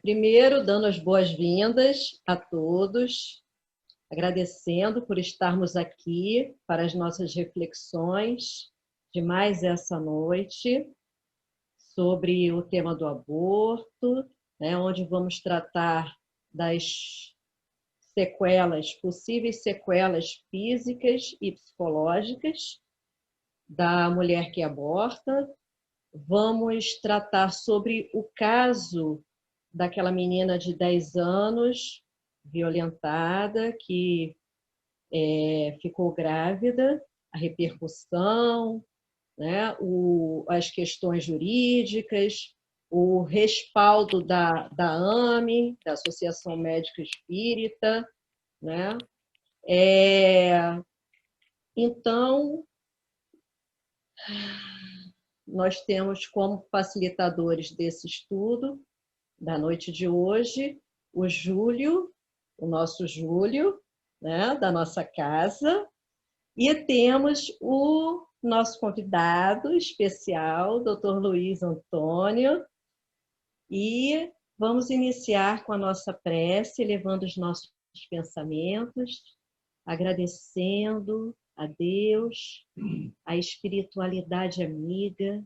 Primeiro, dando as boas-vindas a todos, agradecendo por estarmos aqui para as nossas reflexões de mais essa noite sobre o tema do aborto, né, onde vamos tratar das sequelas, possíveis sequelas físicas e psicológicas da mulher que aborta. Vamos tratar sobre o caso daquela menina de 10 anos, violentada, que ficou grávida, a repercussão, né? As questões jurídicas, o respaldo da AME, da Associação Médica Espírita, né? Então, nós temos como facilitadores desse estudo, da noite de hoje, o Júlio, o nosso Júlio, né, da nossa casa, e temos o nosso convidado especial, Dr. Luiz Antônio, e vamos iniciar com a nossa prece, elevando os nossos pensamentos, agradecendo a Deus, a espiritualidade amiga,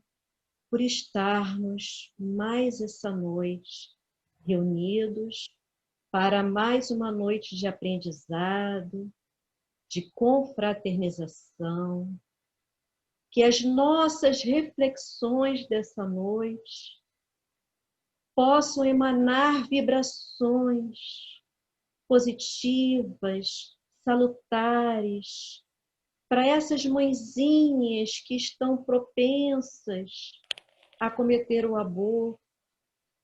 por estarmos mais essa noite reunidos para mais uma noite de aprendizado, de confraternização, que as nossas reflexões dessa noite possam emanar vibrações positivas, salutares, para essas mãezinhas que estão propensas a cometer o aborto,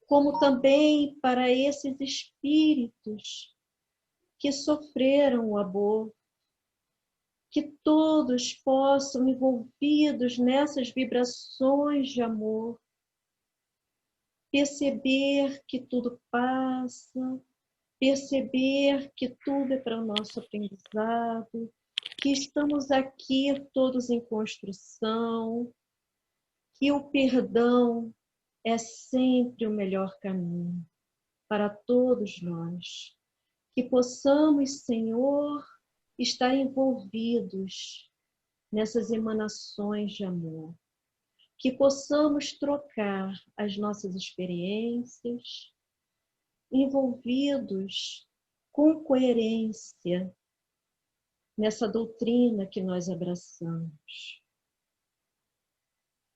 como também para esses espíritos que sofreram o aborto, que todos possam, envolvidos nessas vibrações de amor, perceber que tudo passa, perceber que tudo é para o nosso aprendizado, que estamos aqui todos em construção, que o perdão é sempre o melhor caminho para todos nós. Que possamos, Senhor, estar envolvidos nessas emanações de amor. Que possamos trocar as nossas experiências, envolvidos com coerência nessa doutrina que nós abraçamos.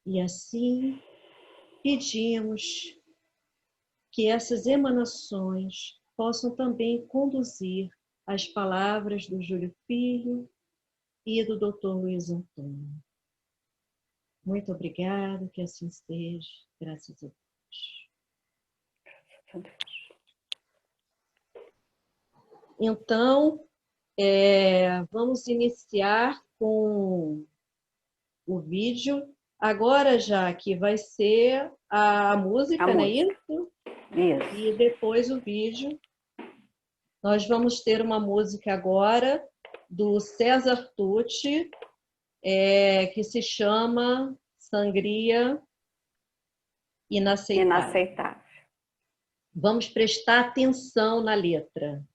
E assim, pedimos que essas emanações possam também conduzir as palavras do Júlio Filho e do Dr. Luiz Antônio. Muito obrigada, que assim seja, graças a Deus. Então, vamos iniciar com o vídeo. Agora, já que vai ser a música, não é isso? Isso. E depois o vídeo. Nós vamos ter uma música agora do César Tucci, que se chama Sangria Inaceitável. Vamos prestar atenção na letra.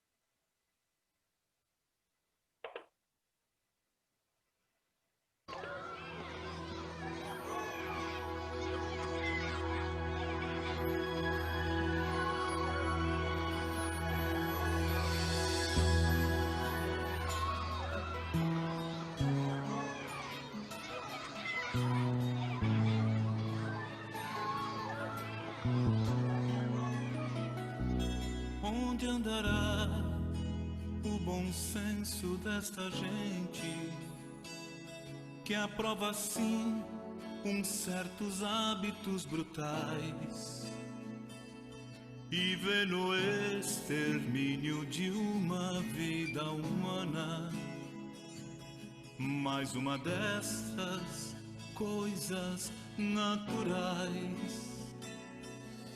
Onde andará o bom senso desta gente que aprova assim uns certos hábitos brutais e vê no extermínio de uma vida humana mais uma destas coisas naturais?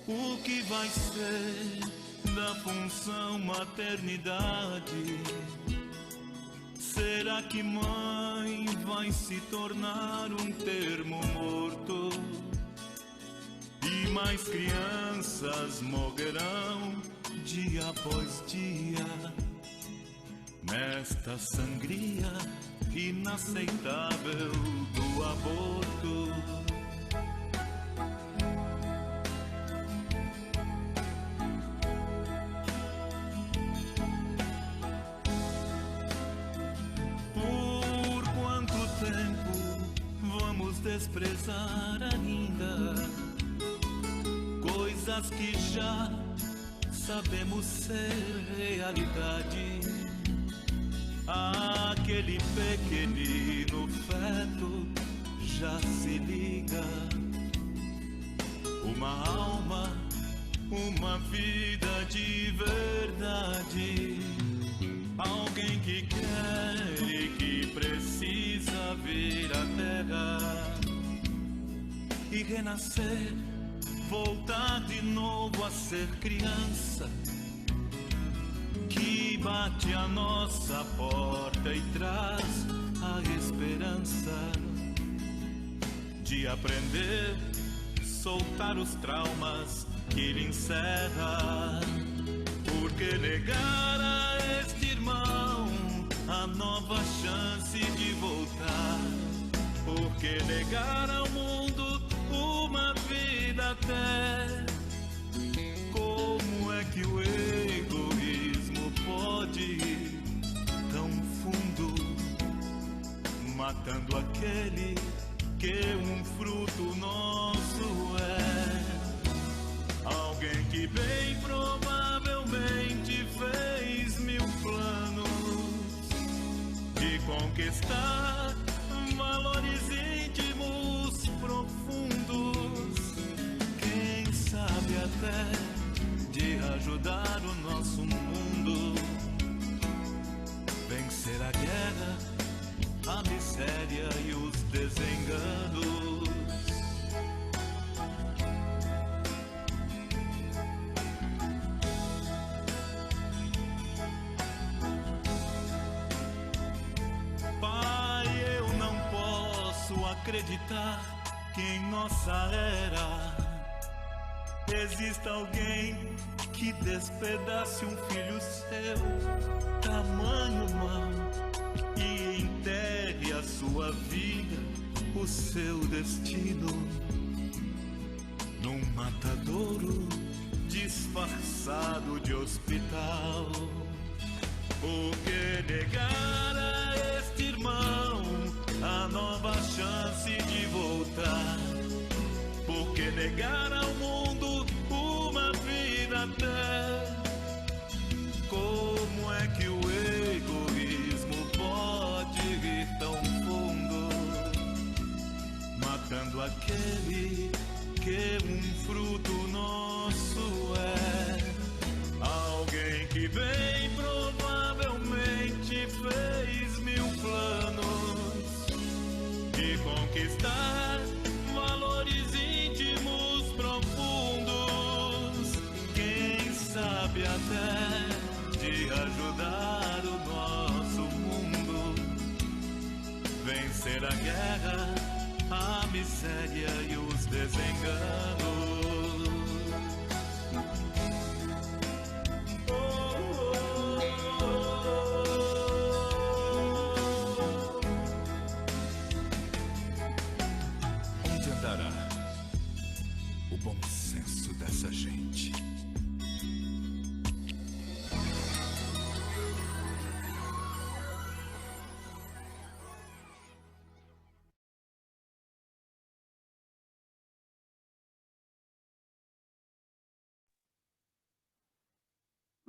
O que vai ser da função maternidade? Será que mãe vai se tornar um termo morto? E mais crianças morrerão dia após dia nesta sangria inaceitável do aborto. Por quanto tempo vamos desprezar ainda coisas que já sabemos ser realidade? Aquele pequenino feto já se liga. Uma alma, uma vida de verdade. Alguém que quer e que precisa vir à terra e renascer, voltar de novo a ser criança, que bate a nossa porta e traz a esperança de aprender, soltar os traumas que lhe encerra. Por que negar a este irmão a nova chance de voltar? Por que negar ao mundo uma vida até? Como é que o egoísmo pode ir tão fundo, matando aquele que um fruto nosso é? Alguém que bem provavelmente fez 1000 planos de conquistar valores íntimos profundos, quem sabe até de ajudar o nosso mundo, vencer a guerra, a miséria e os desenganos. Pai, eu não posso acreditar que em nossa era exista alguém que despedace um filho seu, tamanho mal, e enterre a sua vida, o seu destino, num matadouro disfarçado de hospital. Por que negar a este irmão a nova chance de voltar? Por que negar ao mundo uma vida até? Como é que o egoísmo pode ir tão fundo, matando aquele que um fruto nosso é? Alguém que bem provavelmente fez 1000 planos de conquistar valores íntimos profundos, quem sabe até de ajudar o nosso mundo, vencer a guerra, a miséria e os desenganos. Onde andará o bom senso dessa gente?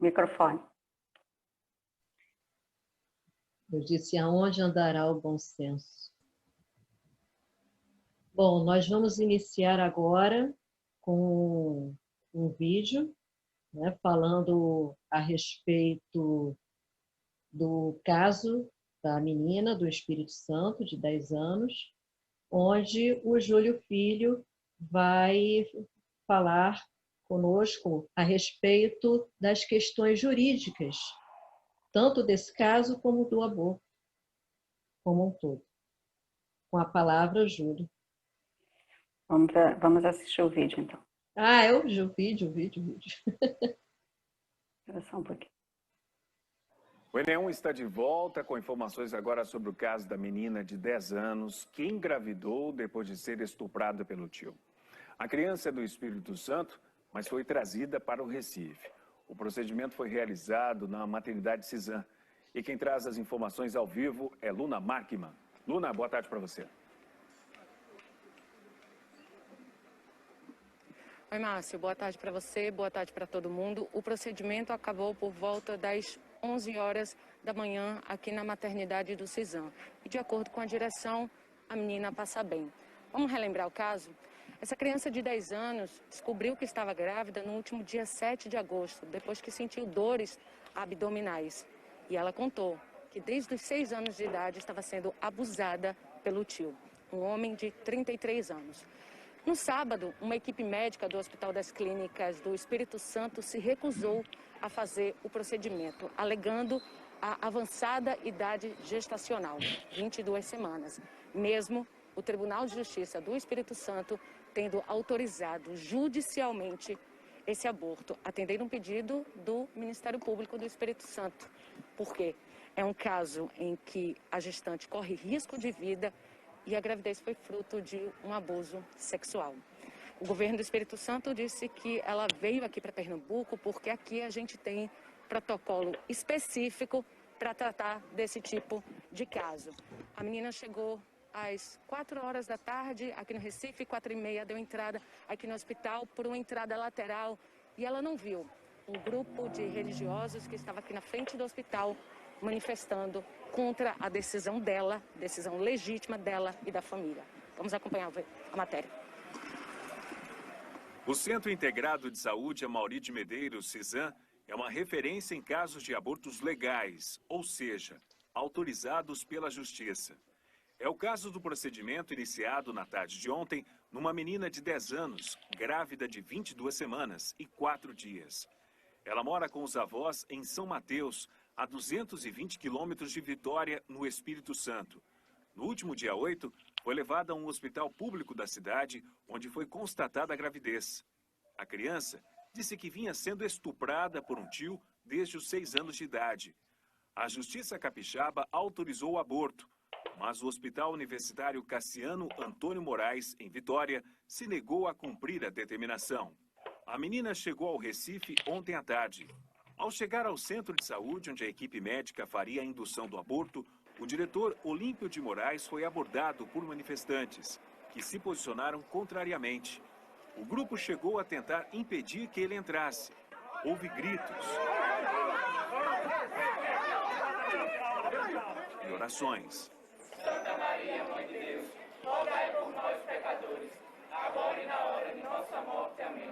Microfone. Eu disse, aonde andará o bom senso? Bom, nós vamos iniciar agora com um vídeo, né, falando a respeito do caso da menina do Espírito Santo, de 10 anos, onde o Júlio Filho vai falar conosco a respeito das questões jurídicas, tanto desse caso como do aborto, como um todo. Com a palavra, Júlio. Vamos assistir o vídeo, então. Ah, eu vi o vídeo. Espera só um pouquinho. O Enem está de volta com informações agora sobre o caso da menina de 10 anos que engravidou depois de ser estuprada pelo tio. A criança é do Espírito Santo, mas foi trazida para o Recife. O procedimento foi realizado na maternidade Cisã. E quem traz as informações ao vivo é Luna Markman. Luna, boa tarde para você. Oi, Márcio. Boa tarde para você, boa tarde para todo mundo. O procedimento acabou por volta das 11 horas da manhã aqui na maternidade do Cisã. E de acordo com a direção, a menina passa bem. Vamos relembrar o caso? Essa criança de 10 anos descobriu que estava grávida no último dia 7 de agosto, depois que sentiu dores abdominais. E ela contou que desde os 6 anos de idade estava sendo abusada pelo tio, um homem de 33 anos. No sábado, uma equipe médica do Hospital das Clínicas do Espírito Santo se recusou a fazer o procedimento, alegando a avançada idade gestacional, 22 semanas. Mesmo o Tribunal de Justiça do Espírito Santo tendo autorizado judicialmente esse aborto, atendendo um pedido do Ministério Público do Espírito Santo. Por quê? É um caso em que a gestante corre risco de vida e a gravidez foi fruto de um abuso sexual. O governo do Espírito Santo disse que ela veio aqui para Pernambuco porque aqui a gente tem protocolo específico para tratar desse tipo de caso. A menina chegou às 4 horas da tarde aqui no Recife, 4h30, deu entrada aqui no hospital por uma entrada lateral e ela não viu um grupo de religiosos que estava aqui na frente do hospital manifestando contra a decisão dela, decisão legítima dela e da família. Vamos acompanhar a matéria. O Centro Integrado de Saúde Amaury de Medeiros, Cisã, é uma referência em casos de abortos legais, ou seja, autorizados pela Justiça. É o caso do procedimento iniciado na tarde de ontem numa menina de 10 anos, grávida de 22 semanas e 4 dias. Ela mora com os avós em São Mateus, a 220 quilômetros de Vitória, no Espírito Santo. No último dia 8, foi levada a um hospital público da cidade, onde foi constatada a gravidez. A criança disse que vinha sendo estuprada por um tio desde os 6 anos de idade. A Justiça Capixaba autorizou o aborto, mas o Hospital Universitário Cassiano Antônio Moraes, em Vitória, se negou a cumprir a determinação. A menina chegou ao Recife ontem à tarde. Ao chegar ao centro de saúde, onde a equipe médica faria a indução do aborto, o diretor Olímpio de Moraes foi abordado por manifestantes, que se posicionaram contrariamente. O grupo chegou a tentar impedir que ele entrasse. Houve gritos e orações. Santa Maria, Mãe de Deus, rogai por nós, pecadores, agora e na hora de nossa morte. Amém.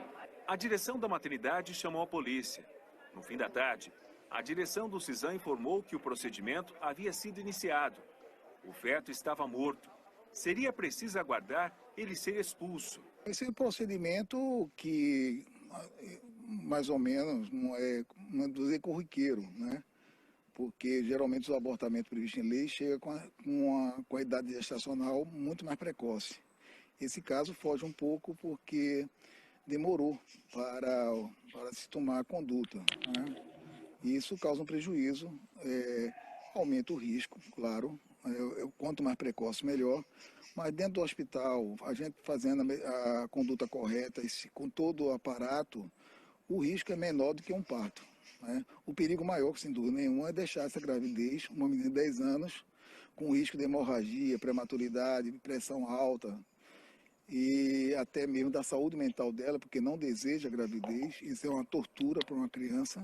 A direção da maternidade chamou a polícia. No fim da tarde, a direção do Cisã informou que o procedimento havia sido iniciado. O feto estava morto. Seria preciso aguardar ele ser expulso. Esse é um procedimento que, mais ou menos, não é dizer corriqueiro, né? Porque geralmente os abortamentos previstos em lei chegam com a idade gestacional muito mais precoce. Esse caso foge um pouco porque demorou para se tomar a conduta, né? E isso causa um prejuízo, aumenta o risco, claro, quanto mais precoce melhor, mas dentro do hospital, a gente fazendo a conduta correta, com todo o aparato, o risco é menor do que um parto, né? O perigo maior, sem dúvida nenhuma, é deixar essa gravidez, uma menina de 10 anos, com risco de hemorragia, prematuridade, pressão alta, e até mesmo da saúde mental dela, porque não deseja a gravidez. Isso é uma tortura para uma criança.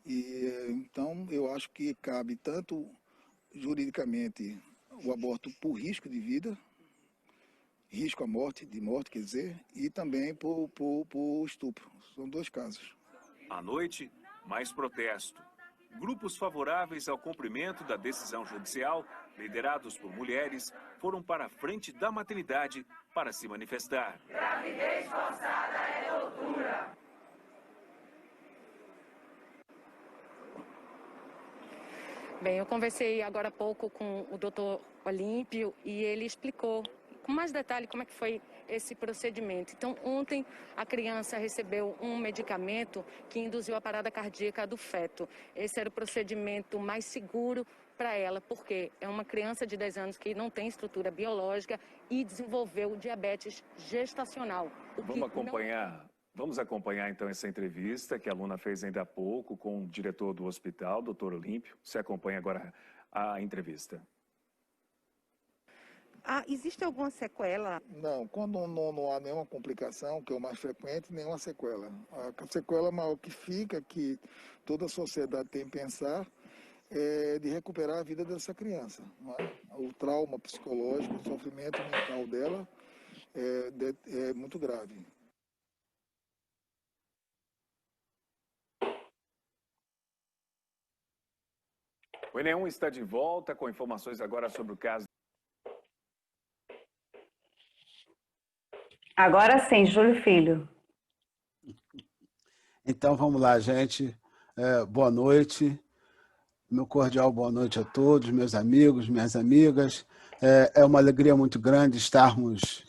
Então, eu acho que cabe tanto juridicamente o aborto por risco de vida, risco à morte, quer dizer, e também por estupro. São 2 casos. À noite, mais protesto. Grupos favoráveis ao cumprimento da decisão judicial, liderados por mulheres, foram para a frente da maternidade para se manifestar. Gravidez forçada é tortura. Bem, eu conversei agora há pouco com o doutor Olímpio e ele explicou com mais detalhe como é que foi esse procedimento. Então, ontem a criança recebeu um medicamento que induziu a parada cardíaca do feto. Esse era o procedimento mais seguro para ela, porque é uma criança de 10 anos que não tem estrutura biológica e desenvolveu diabetes gestacional. Vamos acompanhar então essa entrevista que a aluna fez ainda há pouco com o diretor do hospital, Dr. Olímpio. Você acompanha agora a entrevista. Existe alguma sequela? Não, quando não há nenhuma complicação, que é o mais frequente, nenhuma sequela. A sequela maior que fica, que toda a sociedade tem que pensar, é de recuperar a vida dessa criança. Não é? O trauma psicológico, o sofrimento mental dela é muito grave. O Enem está de volta com informações agora sobre o caso. Agora sim, Júlio Filho. Então vamos lá, gente. Boa noite. Meu cordial boa noite a todos, meus amigos, minhas amigas. É uma alegria muito grande estarmos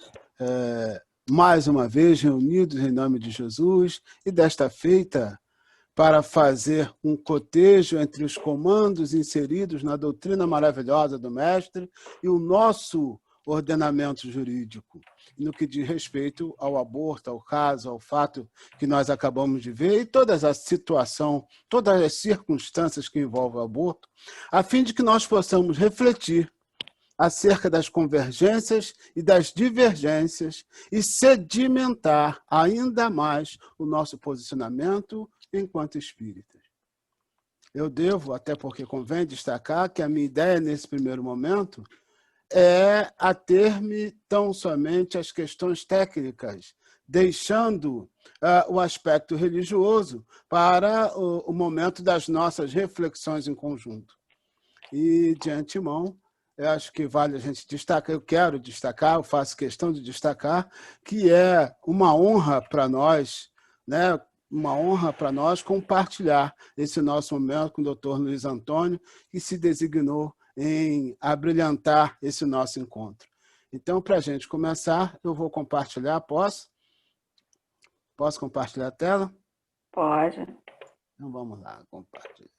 mais uma vez reunidos em nome de Jesus e desta feita para fazer um cotejo entre os comandos inseridos na doutrina maravilhosa do Mestre e o nosso ordenamento jurídico, no que diz respeito ao aborto, ao caso, ao fato que nós acabamos de ver e toda a situação, todas as circunstâncias que envolvem o aborto, a fim de que nós possamos refletir acerca das convergências e das divergências e sedimentar ainda mais o nosso posicionamento enquanto espíritas. Eu devo, até porque convém destacar que a minha ideia nesse primeiro momento é ater-me tão somente às questões técnicas, deixando o aspecto religioso para o momento das nossas reflexões em conjunto. E, de antemão, eu acho que vale a gente destacar, eu quero destacar, eu faço questão de destacar, que é uma honra para nós, né? Uma honra para nós compartilhar esse nosso momento com o Dr. Luiz Antônio, que se designou em abrilhantar esse nosso encontro. Então, para a gente começar, eu vou compartilhar, posso? Posso compartilhar a tela? Pode. Então, vamos lá, compartilhar.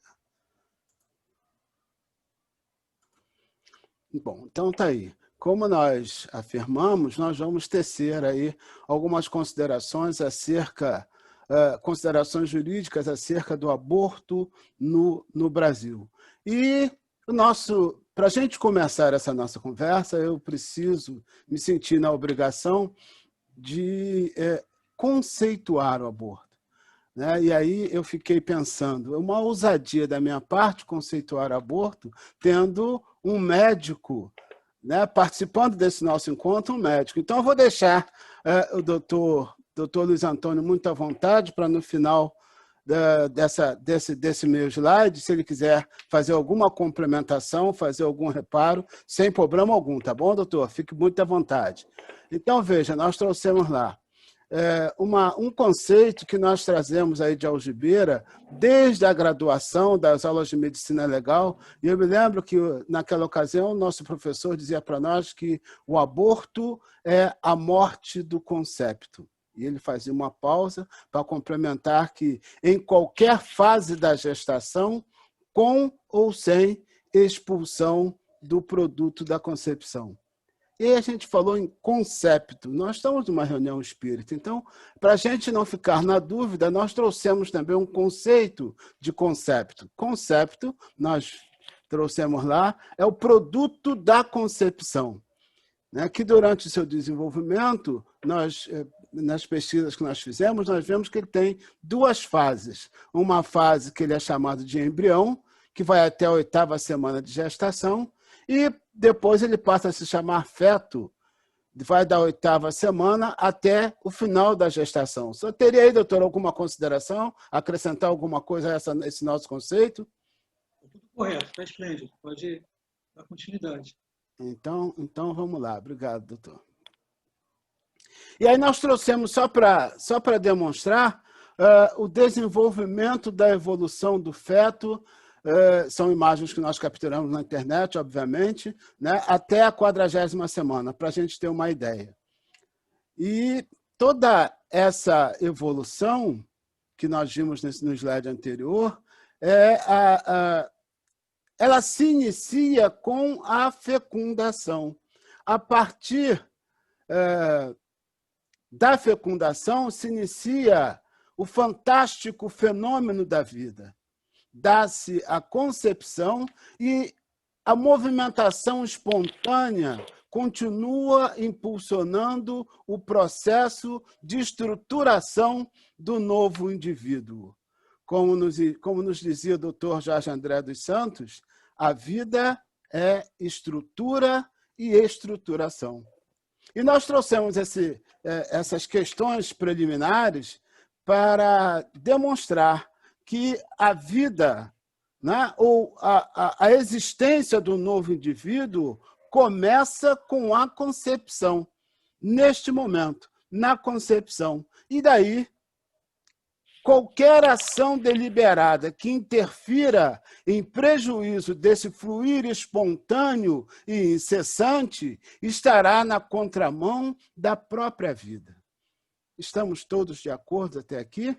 Bom, então tá aí. Como nós afirmamos, nós vamos tecer aí algumas considerações acerca, considerações jurídicas acerca do aborto no Brasil. E para a gente começar essa nossa conversa, eu preciso me sentir na obrigação de conceituar o aborto. Né? E aí eu fiquei pensando, é uma ousadia da minha parte conceituar aborto, tendo um médico, né, participando desse nosso encontro, um médico. Então, eu vou deixar o doutor Luiz Antônio muito à vontade para, no final desse meu slide, se ele quiser fazer alguma complementação, fazer algum reparo, sem problema algum, tá bom, doutor? Fique muito à vontade. Então, veja, nós trouxemos lá um conceito que nós trazemos aí de algibeira desde a graduação das aulas de medicina legal, e eu me lembro que naquela ocasião o nosso professor dizia para nós que o aborto é a morte do concepto. E ele fazia uma pausa para complementar que em qualquer fase da gestação, com ou sem expulsão do produto da concepção. E a gente falou em concepto. Nós estamos numa reunião espírita, então, para a gente não ficar na dúvida, nós trouxemos também um conceito de concepto. Concepto, nós trouxemos lá, é o produto da concepção, né? Que durante o seu desenvolvimento, nas pesquisas que nós fizemos, nós vemos que ele tem duas fases. Uma fase que ele é chamado de embrião, que vai até a 8ª semana de gestação, e depois ele passa a se chamar feto, vai da 8ª semana até o final da gestação. Só teria aí, doutor, alguma consideração, acrescentar alguma coisa a esse nosso conceito? Tudo correto, está esplêndido, pode dar continuidade. Então vamos lá, obrigado, doutor. E aí nós trouxemos, só para demonstrar, o desenvolvimento da evolução do feto. São imagens que nós capturamos na internet, obviamente, né, até a 40ª semana, para a gente ter uma ideia. E toda essa evolução que nós vimos no slide anterior, ela se inicia com a fecundação. A partir da fecundação se inicia o fantástico fenômeno da vida. Dá-se a concepção e a movimentação espontânea continua impulsionando o processo de estruturação do novo indivíduo. Como nos dizia o Dr. Jorge André dos Santos, a vida é estrutura e estruturação. E nós trouxemos essas questões preliminares para demonstrar que a vida, né, ou a existência do novo indivíduo começa com a concepção, neste momento, na concepção. E daí, qualquer ação deliberada que interfira em prejuízo desse fluir espontâneo e incessante estará na contramão da própria vida. Estamos todos de acordo até aqui?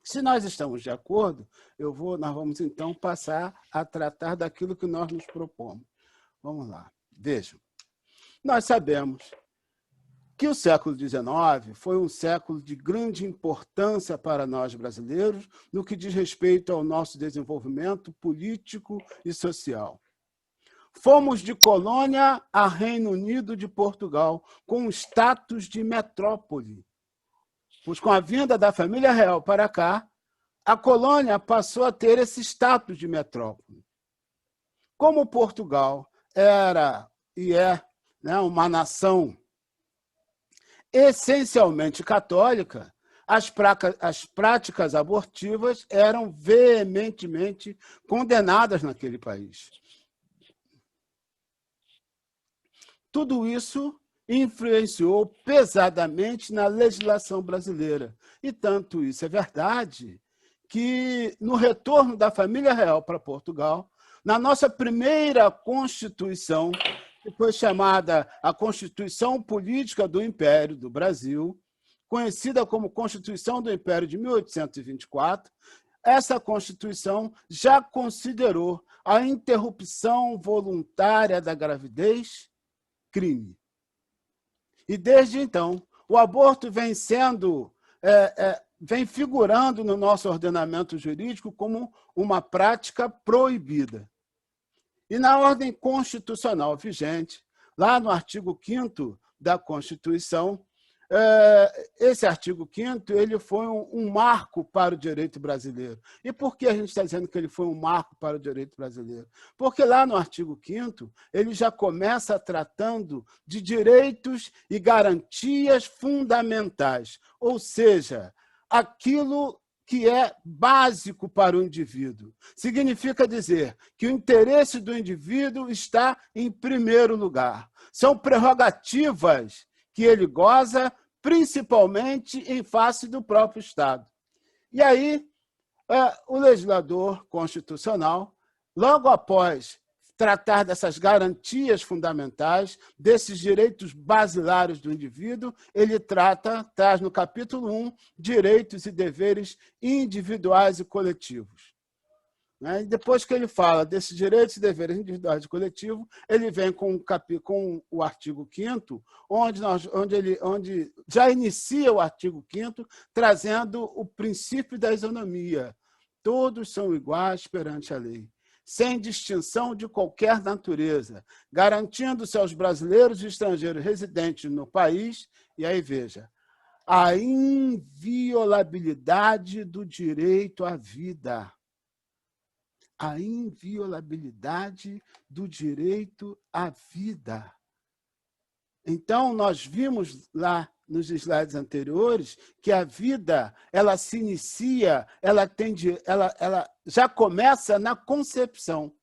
Se nós estamos de acordo, nós vamos então passar a tratar daquilo que nós nos propomos. Vamos lá. Vejam, nós sabemos que o século XIX foi um século de grande importância para nós brasileiros no que diz respeito ao nosso desenvolvimento político e social. Fomos de colônia a Reino Unido de Portugal, com status de metrópole. Pois com a vinda da família real para cá, a colônia passou a ter esse status de metrópole. Como Portugal era e é, né, uma nação essencialmente católica, as práticas abortivas eram veementemente condenadas naquele país. Tudo isso influenciou pesadamente na legislação brasileira. E tanto isso é verdade que, no retorno da família real para Portugal, na nossa primeira Constituição, que foi chamada a Constituição Política do Império do Brasil, conhecida como Constituição do Império de 1824, essa Constituição já considerou a interrupção voluntária da gravidez crime. E, desde então, o aborto vem figurando no nosso ordenamento jurídico como uma prática proibida. E na ordem constitucional vigente, lá no artigo 5º da Constituição, esse artigo 5º ele foi um marco para o direito brasileiro. E por que a gente está dizendo que ele foi um marco para o direito brasileiro? Porque lá no artigo 5º ele já começa tratando de direitos e garantias fundamentais, ou seja, aquilo que é básico para o indivíduo. Significa dizer que o interesse do indivíduo está em primeiro lugar. São prerrogativas que ele goza, principalmente em face do próprio Estado. E aí, o legislador constitucional, logo após tratar dessas garantias fundamentais, desses direitos basilares do indivíduo, ele traz no capítulo 1, direitos e deveres individuais e coletivos. E depois que ele fala desses direitos e deveres individuais e coletivos, ele vem com o artigo 5º, onde já inicia o artigo 5º, trazendo o princípio da isonomia. Todos são iguais perante a lei, sem distinção de qualquer natureza, garantindo-se aos brasileiros e estrangeiros residentes no país, e aí veja, a inviolabilidade do direito à vida. A inviolabilidade do direito à vida. Então, nós vimos lá nos slides anteriores que a vida ela se inicia, ela já começa na concepção,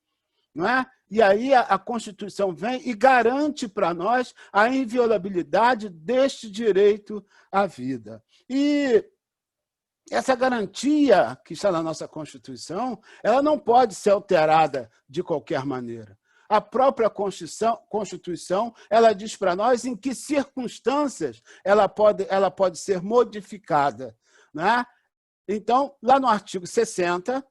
não é? E aí a Constituição vem e garante para nós a inviolabilidade deste direito à vida. E essa garantia que está na nossa Constituição, ela não pode ser alterada de qualquer maneira. a própria Constituição ela diz para nós em que circunstâncias ela pode ser modificada, né? Então, lá no artigo 60,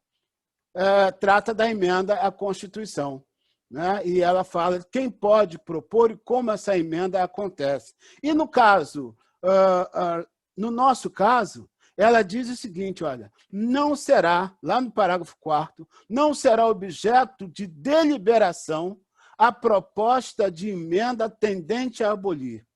trata da emenda à Constituição, né? E ela fala de quem pode propor e como essa emenda acontece. E no nosso caso, ela diz o seguinte, olha, não será, lá no parágrafo 4º, não será objeto de deliberação a proposta de emenda tendente a abolir,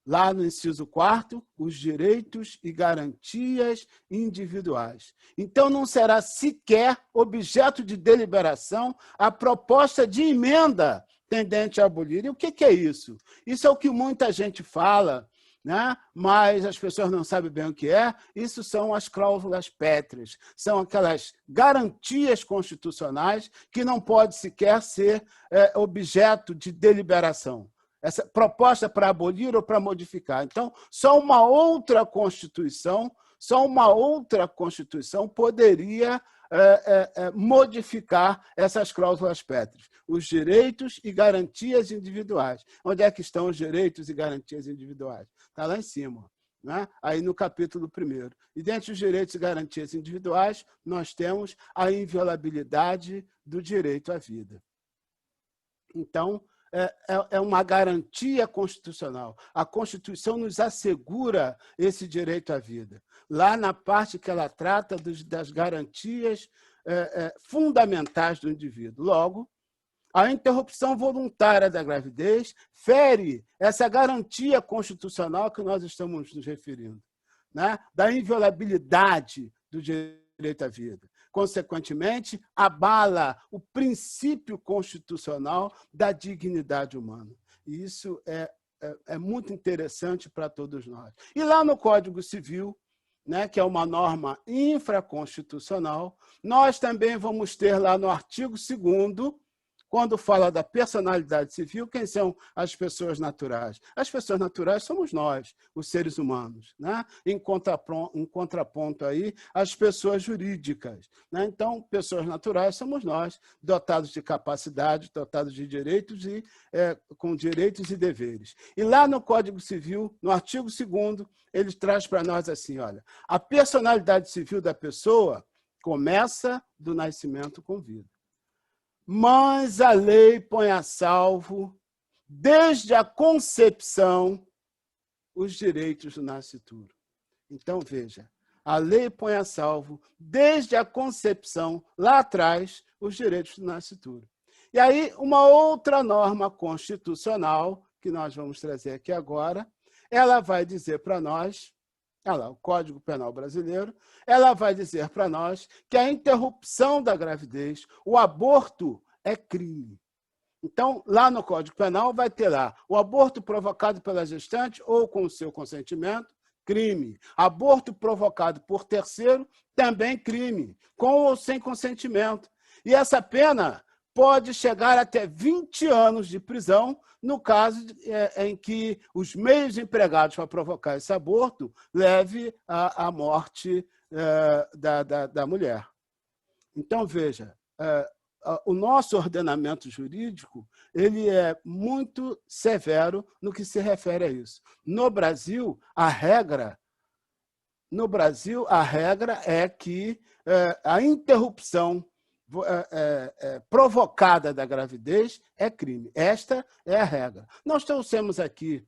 lá no inciso 4º, os direitos e garantias individuais. Então, não será sequer objeto de deliberação a proposta de emenda tendente a abolir. E o que é isso? Isso é o que muita gente fala, né? Mas as pessoas não sabem bem o que é. Isso são as cláusulas pétreas, são aquelas garantias constitucionais que não pode sequer ser objeto de deliberação. Essa proposta para abolir ou para modificar. Então, só uma outra Constituição poderia modificar essas cláusulas pétreas, os direitos e garantias individuais. Onde é que estão os direitos e garantias individuais? Está lá em cima, né? Aí no capítulo 1º. E dentre os direitos e garantias individuais, nós temos a inviolabilidade do direito à vida. Então, é uma garantia constitucional. A Constituição nos assegura esse direito à vida. Lá na parte que ela trata das garantias fundamentais do indivíduo. Logo, a interrupção voluntária da gravidez fere essa garantia constitucional que nós estamos nos referindo, né? Da inviolabilidade do direito à vida. Consequentemente, abala o princípio constitucional da dignidade humana. E isso é muito interessante para todos nós. E lá no Código Civil, né, que é uma norma infraconstitucional, nós também vamos ter lá no artigo 2º, quando fala da personalidade civil, quem são as pessoas naturais? As pessoas naturais somos nós, os seres humanos, né? Em contraponto aí, as pessoas jurídicas, né? Então, pessoas naturais somos nós, dotados de capacidade, dotados de direitos e com direitos e deveres. E lá no Código Civil, no artigo 2º, ele traz para nós assim, olha, a personalidade civil da pessoa começa do nascimento com vida. Mas a lei põe a salvo, desde a concepção, os direitos do nascituro. Então, veja, a lei põe a salvo, desde a concepção, lá atrás, os direitos do nascituro. E aí, uma outra norma constitucional, que nós vamos trazer aqui agora, ela vai dizer para nós, o Código Penal Brasileiro, ela vai dizer para nós que a interrupção da gravidez, o aborto, é crime. Então, lá no Código Penal vai ter lá o aborto provocado pela gestante ou com o seu consentimento, crime. Aborto provocado por terceiro, também crime, com ou sem consentimento. E essa pena pode chegar até 20 anos de prisão, no caso em que os meios empregados para provocar esse aborto leve à morte da mulher. Então, veja, o nosso ordenamento jurídico ele é muito severo no que se refere a isso. No Brasil, a regra é que a interrupção provocada da gravidez é crime. Esta é a regra. Nós trouxemos aqui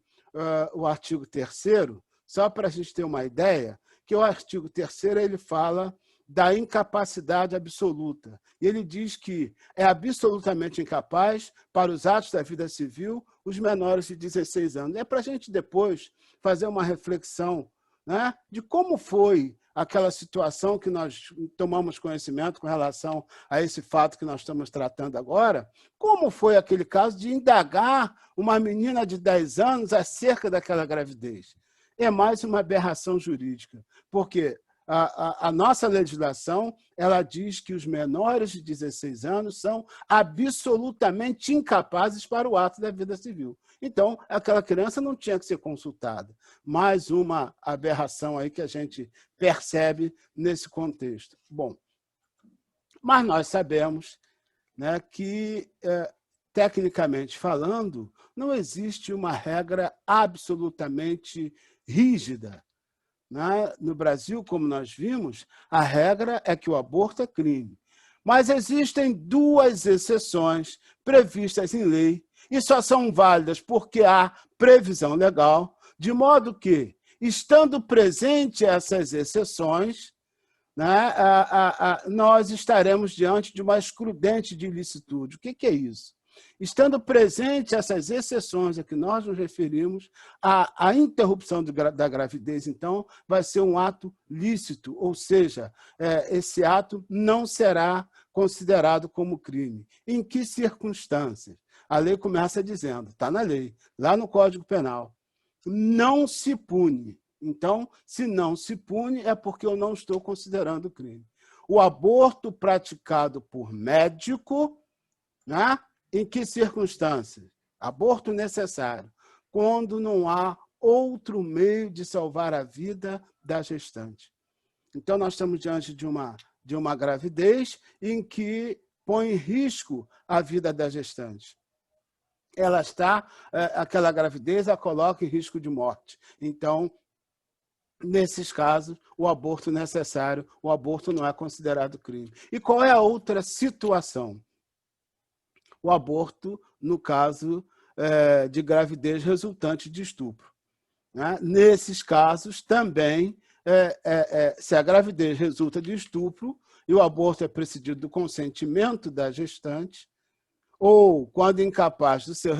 o artigo 3º, só para a gente ter uma ideia, que o artigo 3º ele fala da incapacidade absoluta. E ele diz que é absolutamente incapaz para os atos da vida civil os menores de 16 anos. É para a gente depois fazer uma reflexão, né, de como foi aquela situação que nós tomamos conhecimento com relação a esse fato que nós estamos tratando agora, como foi aquele caso de indagar uma menina de 10 anos acerca daquela gravidez. É mais uma aberração jurídica, porque a nossa legislação ela diz que os menores de 16 anos são absolutamente incapazes para o ato da vida civil. Então, aquela criança não tinha que ser consultada. Mais uma aberração aí que a gente percebe nesse contexto. Bom, mas nós sabemos, né, que tecnicamente falando, não existe uma regra absolutamente rígida. No Brasil, como nós vimos, a regra é que o aborto é crime. Mas existem 2 exceções previstas em lei e só são válidas porque há previsão legal, de modo que, estando presente essas exceções, nós estaremos diante de uma excludente de ilicitude. O que é isso? Estando presente essas exceções a que nós nos referimos, a interrupção da gravidez, então, vai ser um ato lícito, ou seja, esse ato não será considerado como crime. Em que circunstâncias? A lei começa dizendo, está na lei, lá no Código Penal, não se pune. Então, se não se pune, é porque eu não estou considerando crime. O aborto praticado por médico, em que circunstâncias? Aborto necessário, quando não há outro meio de salvar a vida da gestante. Então, nós estamos diante de uma gravidez em que põe em risco a vida da gestante. Aquela gravidez a coloca em risco de morte. Então, nesses casos, o aborto necessário, o aborto não é considerado crime. E qual é a outra situação? O aborto, no caso de gravidez resultante de estupro. Nesses casos, também, se a gravidez resulta de estupro e o aborto é precedido do consentimento da gestante, ou quando incapaz do seu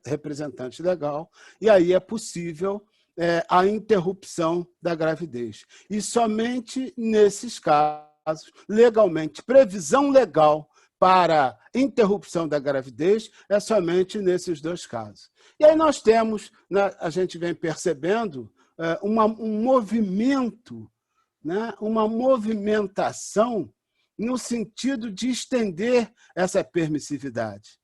representante legal, e aí é possível a interrupção da gravidez. E somente nesses casos, legalmente, previsão legal para interrupção da gravidez é somente nesses 2 casos. E aí nós temos, a gente vem percebendo um movimento, uma movimentação no sentido de estender essa permissividade.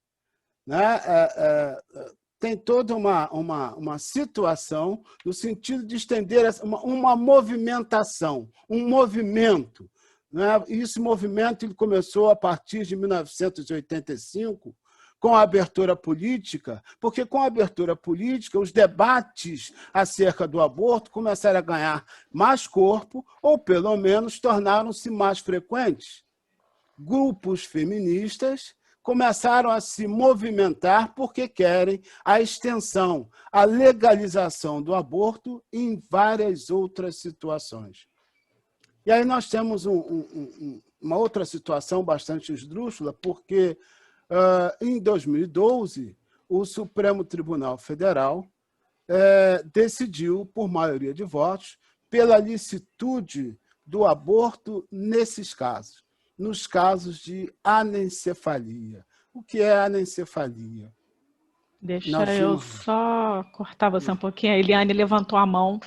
Tem toda uma situação no sentido de estender uma movimentação, um movimento. E esse movimento ele começou a partir de 1985, com a abertura política, porque com a abertura política os debates acerca do aborto começaram a ganhar mais corpo, ou pelo menos tornaram-se mais frequentes. Grupos feministas começaram a se movimentar porque querem a extensão, a legalização do aborto em várias outras situações. E aí nós temos uma outra situação bastante esdrúxula, porque em 2012 o Supremo Tribunal Federal decidiu, por maioria de votos, pela licitude do aborto nesses casos, nos casos de anencefalia. O que é anencefalia? Deixa eu só cortar você um pouquinho. A Eliane levantou a mão.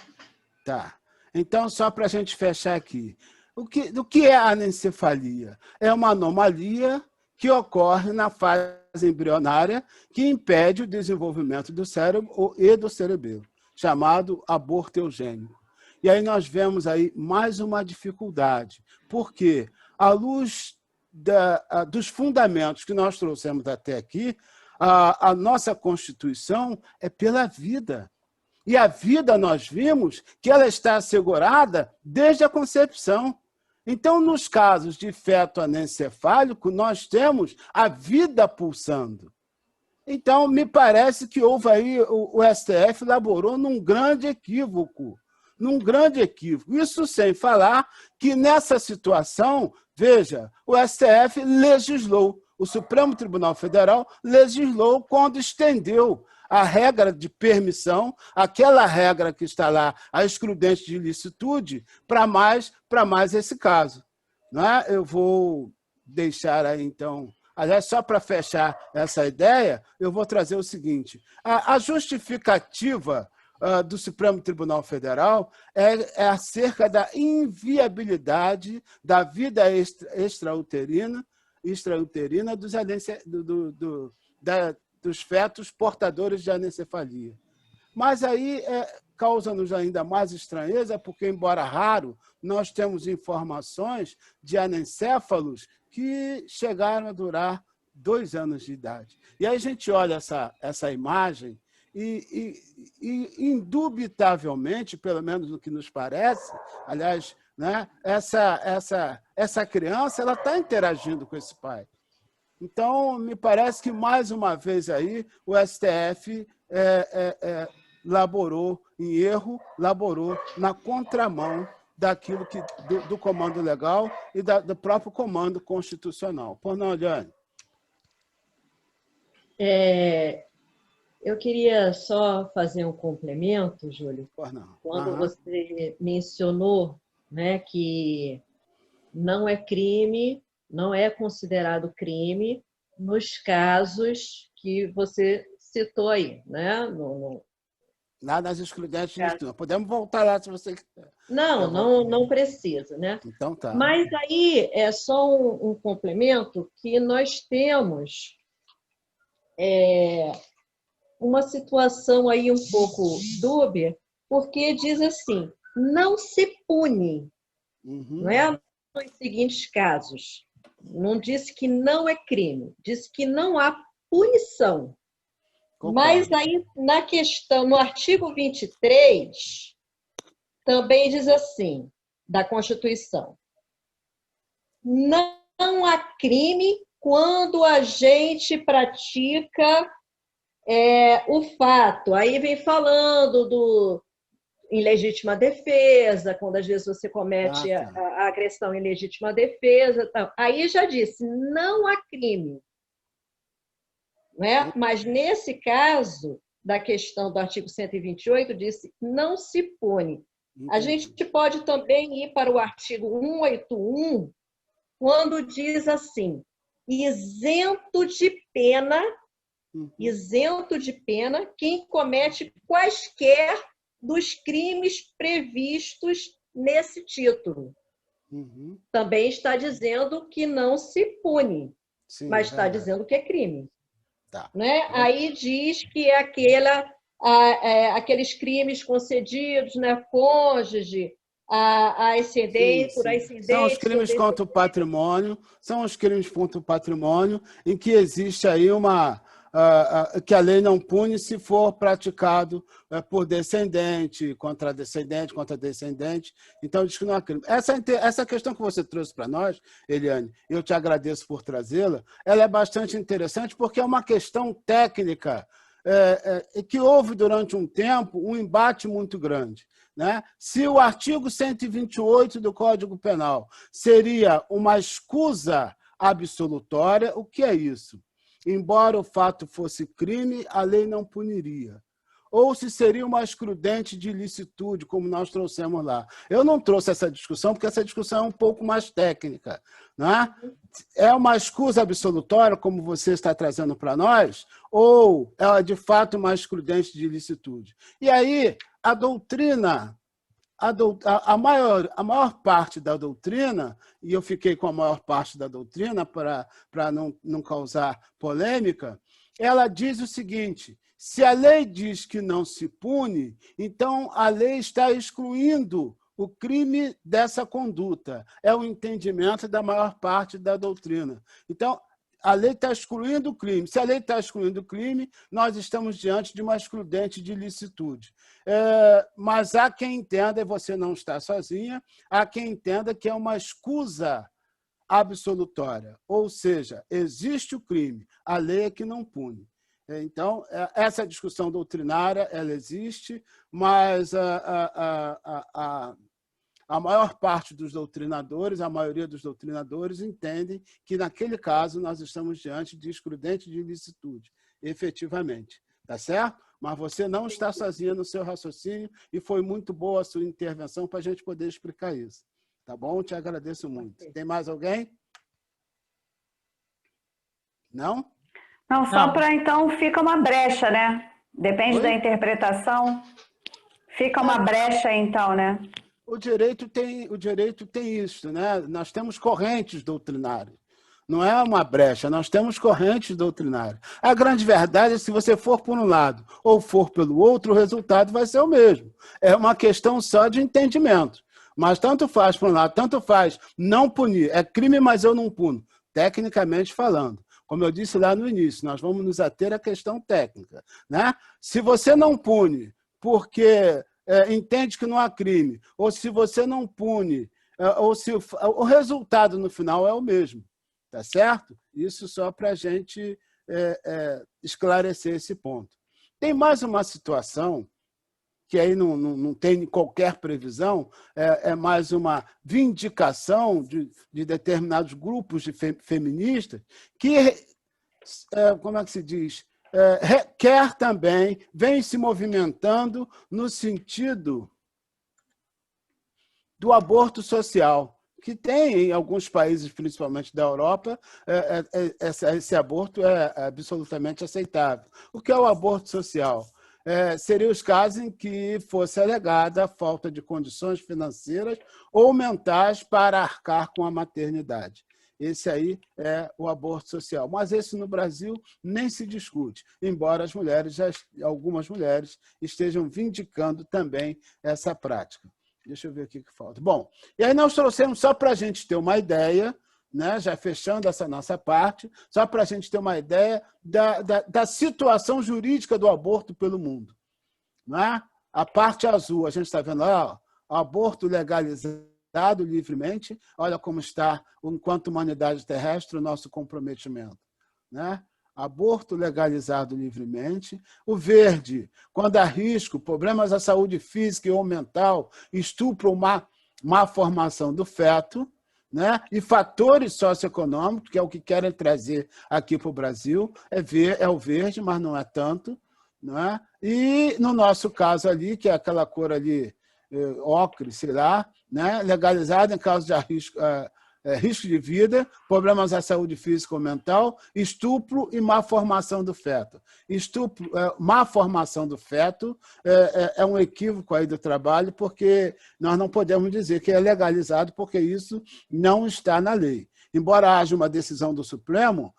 Tá. Então, só para a gente fechar aqui. O que é anencefalia? É uma anomalia que ocorre na fase embrionária que impede o desenvolvimento do cérebro e do cerebelo, chamado aborto eugênico. E aí nós vemos aí mais uma dificuldade, porque à luz dos fundamentos que nós trouxemos até aqui, a nossa Constituição é pela vida. E a vida, nós vimos que ela está assegurada desde a concepção. Então, nos casos de feto anencefálico, nós temos a vida pulsando. Então, me parece que houve aí, o STF elaborou num grande equívoco. Isso sem falar que nessa situação, veja, o STF legislou, o Supremo Tribunal Federal legislou quando estendeu a regra de permissão, aquela regra que está lá, a excludente de ilicitude, para mais esse caso. Eu vou deixar aí, então... Aliás, só para fechar essa ideia, eu vou trazer o seguinte. A justificativa do Supremo Tribunal Federal é acerca da inviabilidade da vida extrauterina dos fetos portadores de anencefalia. Mas aí causa-nos ainda mais estranheza, porque, embora raro, nós temos informações de anencéfalos que chegaram a durar 2 anos de idade. E aí a gente olha essa imagem e, indubitavelmente, pelo menos no que nos parece, aliás, né, essa criança ela está interagindo com esse pai. Então, me parece que, mais uma vez, aí, o STF laborou em erro, laborou na contramão daquilo do comando legal e do próprio comando constitucional. Por não, Eliane? Eu queria só fazer um complemento, Júlio. Por não. Quando você mencionou, né, que não é crime, não é considerado crime nos casos que você citou aí, né? Nada das excludentes de estudo. Podemos voltar lá se você quiser. Não precisa, né? Então tá. Mas aí é só um complemento que nós temos uma situação aí um pouco dúbia, porque diz assim, não se pune, não é? Nos seguintes casos. Não disse que não é crime, disse que não há punição. Concordo. Mas aí, na questão, no artigo 23, também diz assim, da Constituição, não há crime quando a gente pratica o fato. Aí vem falando em legítima defesa, quando às vezes você comete a agressão em legítima defesa. Tal. Aí já disse, não há crime. Não é? Mas nesse caso, da questão do artigo 128, disse, não se pune. A gente pode também ir para o artigo 181, quando diz assim, isento de pena quem comete quaisquer dos crimes previstos nesse título. Também está dizendo que não se pune, mas está dizendo que é crime. Né? Aí diz que aqueles crimes concedidos, né, cônjuge, a excedente, por ascendente... São os crimes contra o patrimônio, em que existe aí que a lei não pune se for praticado por descendente, contra descendente. Então, diz que não há crime. Essa questão que você trouxe para nós, Eliane, eu te agradeço por trazê-la, ela é bastante interessante porque é uma questão técnica que houve durante um tempo um embate muito grande. Né? Se o artigo 128 do Código Penal seria uma escusa absolutória, o que é isso? Embora o fato fosse crime, a lei não puniria. Ou se seria uma excludente de ilicitude, como nós trouxemos lá. Eu não trouxe essa discussão, porque essa discussão é um pouco mais técnica. Né? É uma escusa absolutória, como você está trazendo para nós, ou é de fato uma excludente de ilicitude? E aí, a doutrina... A maior parte da doutrina, e eu fiquei com a maior parte da doutrina para não causar polêmica, ela diz o seguinte, se a lei diz que não se pune, então a lei está excluindo o crime dessa conduta. É o entendimento da maior parte da doutrina. Então, a lei está excluindo o crime. Se a lei está excluindo o crime, nós estamos diante de uma excludente de ilicitude. Mas há quem entenda, e você não está sozinha, há quem entenda que é uma escusa absolutória. Ou seja, existe o crime, a lei é que não pune. Então, essa discussão doutrinária, ela existe, mas a maior parte dos doutrinadores, a maioria dos doutrinadores, entendem que, naquele caso, nós estamos diante de excludente de ilicitude, efetivamente. Tá certo? Mas você não está sozinha no seu raciocínio e foi muito boa a sua intervenção para a gente poder explicar isso. Tá bom? Te agradeço muito. Tem mais alguém? Não? Não, só para então fica uma brecha, né? Depende da interpretação. Fica uma brecha, então, né? O direito tem isso, né? Nós temos correntes doutrinárias. Não é uma brecha, nós temos correntes doutrinárias. A grande verdade é que se você for por um lado ou for pelo outro, o resultado vai ser o mesmo. É uma questão só de entendimento. Mas tanto faz por um lado, tanto faz não punir. É crime, mas eu não puno, tecnicamente falando. Como eu disse lá no início, nós vamos nos ater à questão técnica, né? Se você não pune porque entende que não há crime, ou se você não pune, ou se o resultado no final é o mesmo, tá certo? Isso só para a gente esclarecer esse ponto. Tem mais uma situação que aí não tem qualquer previsão, é mais uma vindicação de determinados grupos de feministas que, como é que se diz, requer também, vem se movimentando no sentido do aborto social, que tem em alguns países, principalmente da Europa, esse aborto é absolutamente aceitável. O que é o aborto social? Seriam os casos em que fosse alegada a falta de condições financeiras ou mentais para arcar com a maternidade. Esse aí é o aborto social. Mas esse no Brasil nem se discute, embora algumas mulheres estejam vindicando também essa prática. Deixa eu ver o que falta. Bom, e aí nós trouxemos, só para a gente ter uma ideia, né, já fechando essa nossa parte, só para a gente ter uma ideia da situação jurídica do aborto pelo mundo. Não é? A parte azul, a gente está vendo lá, o aborto legalizado livremente, olha como está, enquanto humanidade terrestre, o nosso comprometimento. Né? Aborto legalizado livremente. O verde, quando há risco, problemas à saúde física ou mental, estupro ou má formação do feto, né? E fatores socioeconômicos, que é o que querem trazer aqui para o Brasil, é o verde, mas não é tanto. Não é? E, no nosso caso ali, que é aquela cor ali, ocre, sei lá, né? Legalizado em caso de risco de vida, problemas à saúde física ou mental, estupro e má formação do feto. Má formação do feto é um equívoco aí do trabalho, porque nós não podemos dizer que é legalizado, porque isso não está na lei. Embora haja uma decisão do Supremo,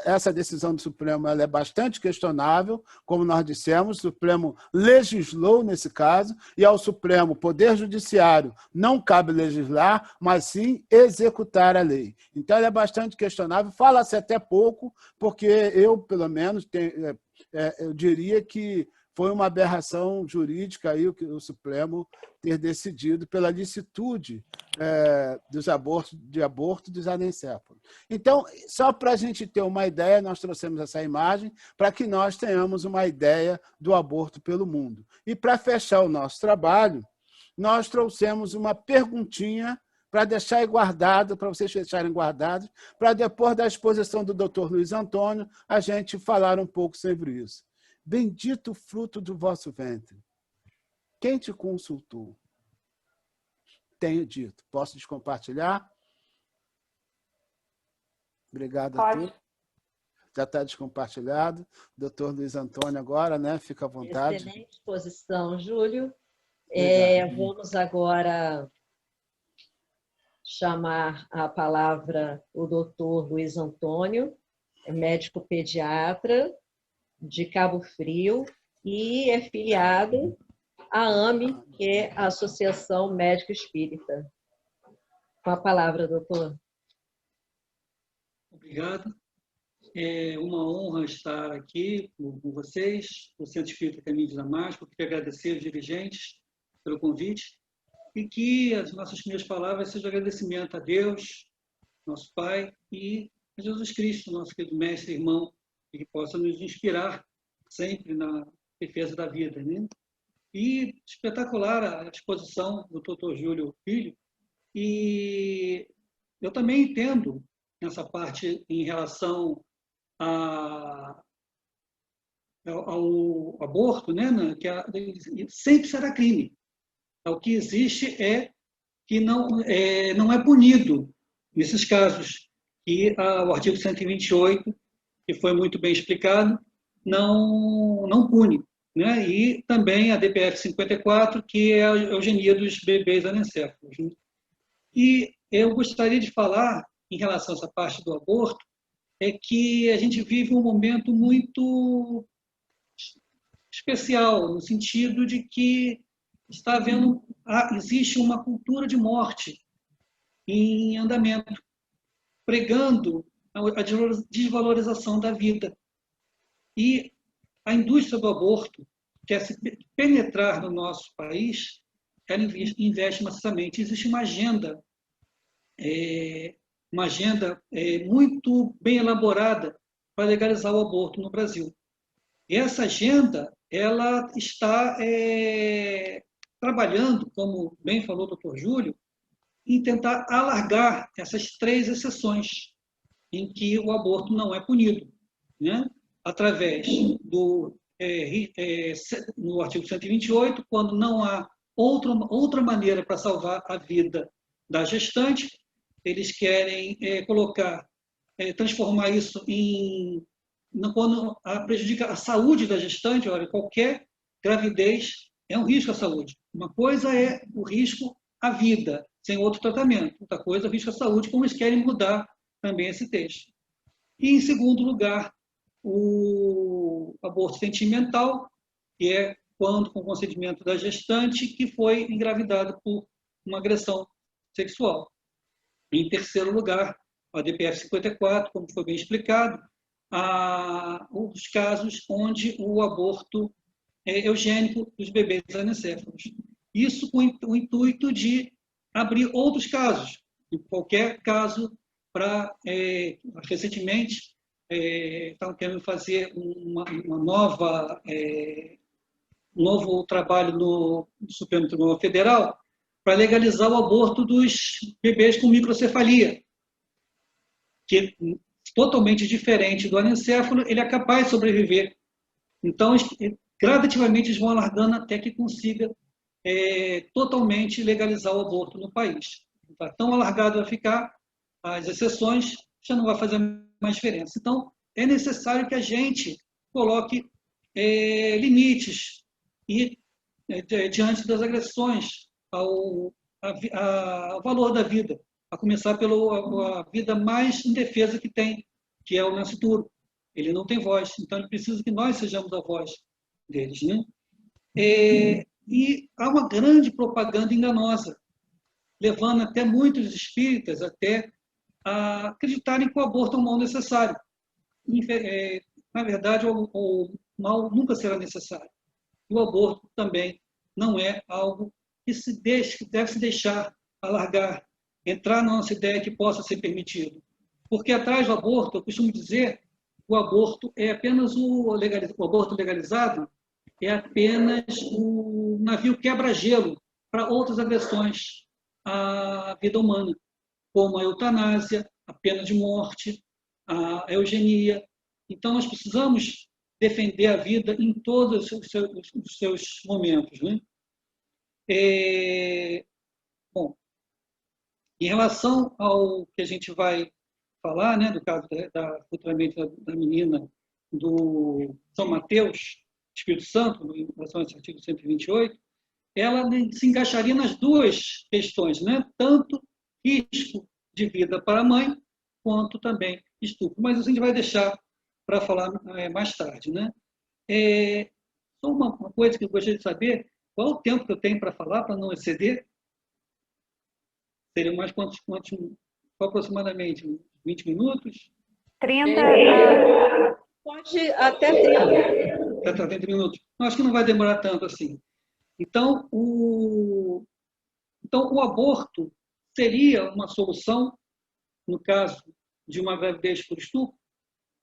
essa decisão do Supremo ela é bastante questionável, como nós dissemos, o Supremo legislou nesse caso, e ao Supremo, Poder Judiciário, não cabe legislar, mas sim executar a lei. Então, ela é bastante questionável, fala-se até pouco, porque eu, pelo menos, eu diria que foi uma aberração jurídica aí o Supremo ter decidido pela licitude de aborto dos anencéfalos. Então, só para a gente ter uma ideia, nós trouxemos essa imagem para que nós tenhamos uma ideia do aborto pelo mundo. E para fechar o nosso trabalho, nós trouxemos uma perguntinha para deixar guardado, para vocês deixarem guardados, para depois da exposição do Dr. Luiz Antônio, a gente falar um pouco sobre isso. Bendito o fruto do vosso ventre. Quem te consultou? Tenho dito. Posso descompartilhar? Obrigado a todos. Já está descompartilhado. Doutor Luiz Antônio agora, né? Fica à vontade. Excelente exposição, Júlio. Vamos agora chamar a palavra o doutor Luiz Antônio, médico pediatra, de Cabo Frio, e é filiado à AME, que é a Associação Médica Espírita. Com a palavra, doutor. Obrigado. É uma honra estar aqui com vocês, o Centro Espírita Caminho de Damasco. Queria agradecer aos dirigentes pelo convite e que as nossas primeiras palavras sejam agradecimento a Deus, nosso Pai, e a Jesus Cristo, nosso querido mestre e irmão, e que possa nos inspirar sempre na defesa da vida. Né? E espetacular a exposição do Dr. Júlio Filho, e eu também entendo essa parte em relação ao aborto, né? Que sempre será crime. O que existe é que não é punido nesses casos, que o artigo 128, que foi muito bem explicado, não pune. Né? E também a DPF 54, que é a eugenia dos bebês anencéfalos. Né? E eu gostaria de falar, em relação a essa parte do aborto, é que a gente vive um momento muito especial, no sentido de que existe uma cultura de morte em andamento, pregando a desvalorização da vida. E a indústria do aborto quer se penetrar no nosso país, ela investe maciçamente. Existe uma agenda muito bem elaborada para legalizar o aborto no Brasil. E essa agenda ela está trabalhando, como bem falou o Dr. Júlio, em tentar alargar essas 3 exceções em que o aborto não é punido, né? Através no artigo 128, quando não há outra maneira para salvar a vida da gestante, eles querem transformar isso quando prejudica a saúde da gestante. Olha, qualquer gravidez é um risco à saúde. Uma coisa é o risco à vida, sem outro tratamento. Outra coisa é o risco à saúde, como eles querem mudar também esse texto. E, em segundo lugar, o aborto sentimental, que é quando, com consentimento da gestante, que foi engravidada por uma agressão sexual. Em terceiro lugar, a DPF 54, como foi bem explicado, os casos onde o aborto é eugênico dos bebês anencéfalos. Isso com o intuito de abrir outros casos. Em qualquer caso, recentemente, estavam querendo fazer um novo trabalho no Supremo Tribunal Federal para legalizar o aborto dos bebês com microcefalia, que é totalmente diferente do anencéfalo, ele é capaz de sobreviver. Então, gradativamente, eles vão alargando até que consiga totalmente legalizar o aborto no país. Tá tão alargado vai ficar, as exceções já não vai fazer mais diferença. Então, é necessário que a gente coloque limites e, diante das agressões ao valor da vida, a começar pela vida mais indefesa que tem, que é o nascituro. Ele não tem voz, então ele precisa que nós sejamos a voz deles, né? E há uma grande propaganda enganosa, levando até muitos espíritas a acreditarem que o aborto é um mal necessário. Na verdade, o mal nunca será necessário. E o aborto também não é algo que deve se deixar alargar, entrar na nossa ideia que possa ser permitido. Porque atrás do aborto, eu costumo dizer, o aborto é apenas o aborto legalizado é apenas o navio quebra-gelo para outras agressões à vida humana, como a eutanásia, a pena de morte, a eugenia. Então, nós precisamos defender a vida em todos os seus momentos, né? Bom, em relação ao que a gente vai falar, né, do caso futuramente da menina do São Mateus, Espírito Santo, em relação a esse artigo 128, ela se encaixaria nas duas questões, né? Tanto risco de vida para a mãe, quanto também estupro. Mas isso a gente vai deixar para falar mais tarde, né? Só uma coisa que eu gostaria de saber, qual o tempo que eu tenho para falar, para não exceder? Seria mais aproximadamente 20 minutos? 30. Pode até 30. Até 30 minutos. Eu acho que não vai demorar tanto assim. Então, o aborto seria uma solução no caso de uma gravidez por estupro?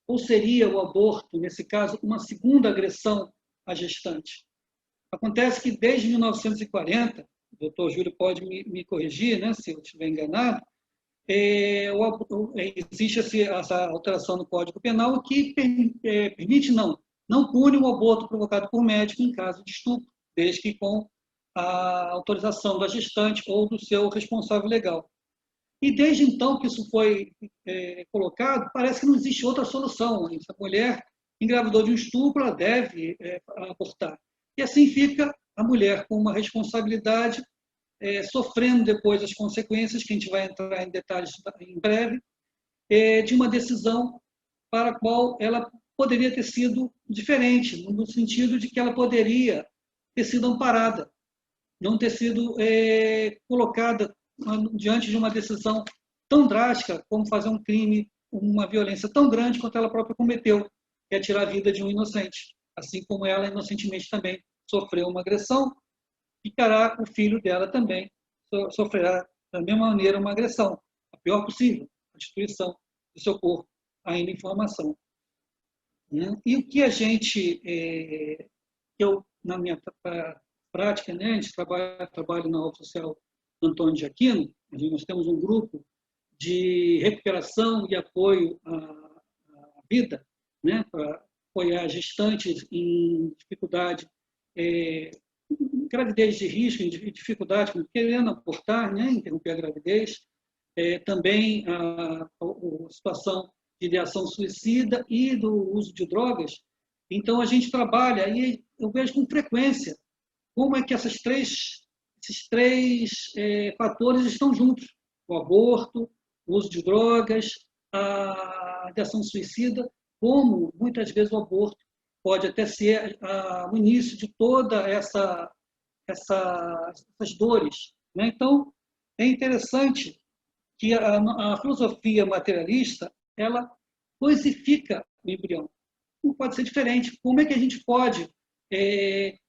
Ou seria o aborto, nesse caso, uma segunda agressão à gestante? Acontece que desde 1940, o doutor Júlio pode me corrigir, né, se eu estiver enganado, existe essa alteração no Código Penal que permite, não pune o aborto provocado por médico em caso de estupro, desde que com a autorização da gestante ou do seu responsável legal. E desde então que isso foi colocado, parece que não existe outra solução. Se a mulher engravidou de um estupro, ela deve abortar. E assim fica a mulher com uma responsabilidade, sofrendo depois as consequências, que a gente vai entrar em detalhes em breve, de uma decisão para a qual ela poderia ter sido diferente, no sentido de que ela poderia ter sido amparada, não ter sido colocada diante de uma decisão tão drástica como fazer um crime uma violência tão grande quanto ela própria cometeu, que é tirar a vida de um inocente. Assim como ela, inocentemente, também sofreu uma agressão, ficará o filho dela também, sofrerá da mesma maneira uma agressão, a pior possível, a destruição do seu corpo, ainda em formação. E o que a gente, eu, na minha prática, né, a gente trabalho na obra social Antônio de Aquino, nós temos um grupo de recuperação e apoio à vida, né, para apoiar gestantes em dificuldade, gravidez de risco, em dificuldade, querendo abortar, né, interromper a gravidez, também a situação de ideação suicida e do uso de drogas. Então, a gente trabalha, e eu vejo com frequência como é que esses três fatores estão juntos. O aborto, o uso de drogas, a ideação suicida, como muitas vezes o aborto pode até ser o início de toda essas dores. Né? Então, é interessante que a filosofia materialista, ela coisifica o embrião. Não pode ser diferente. Como é que a gente pode,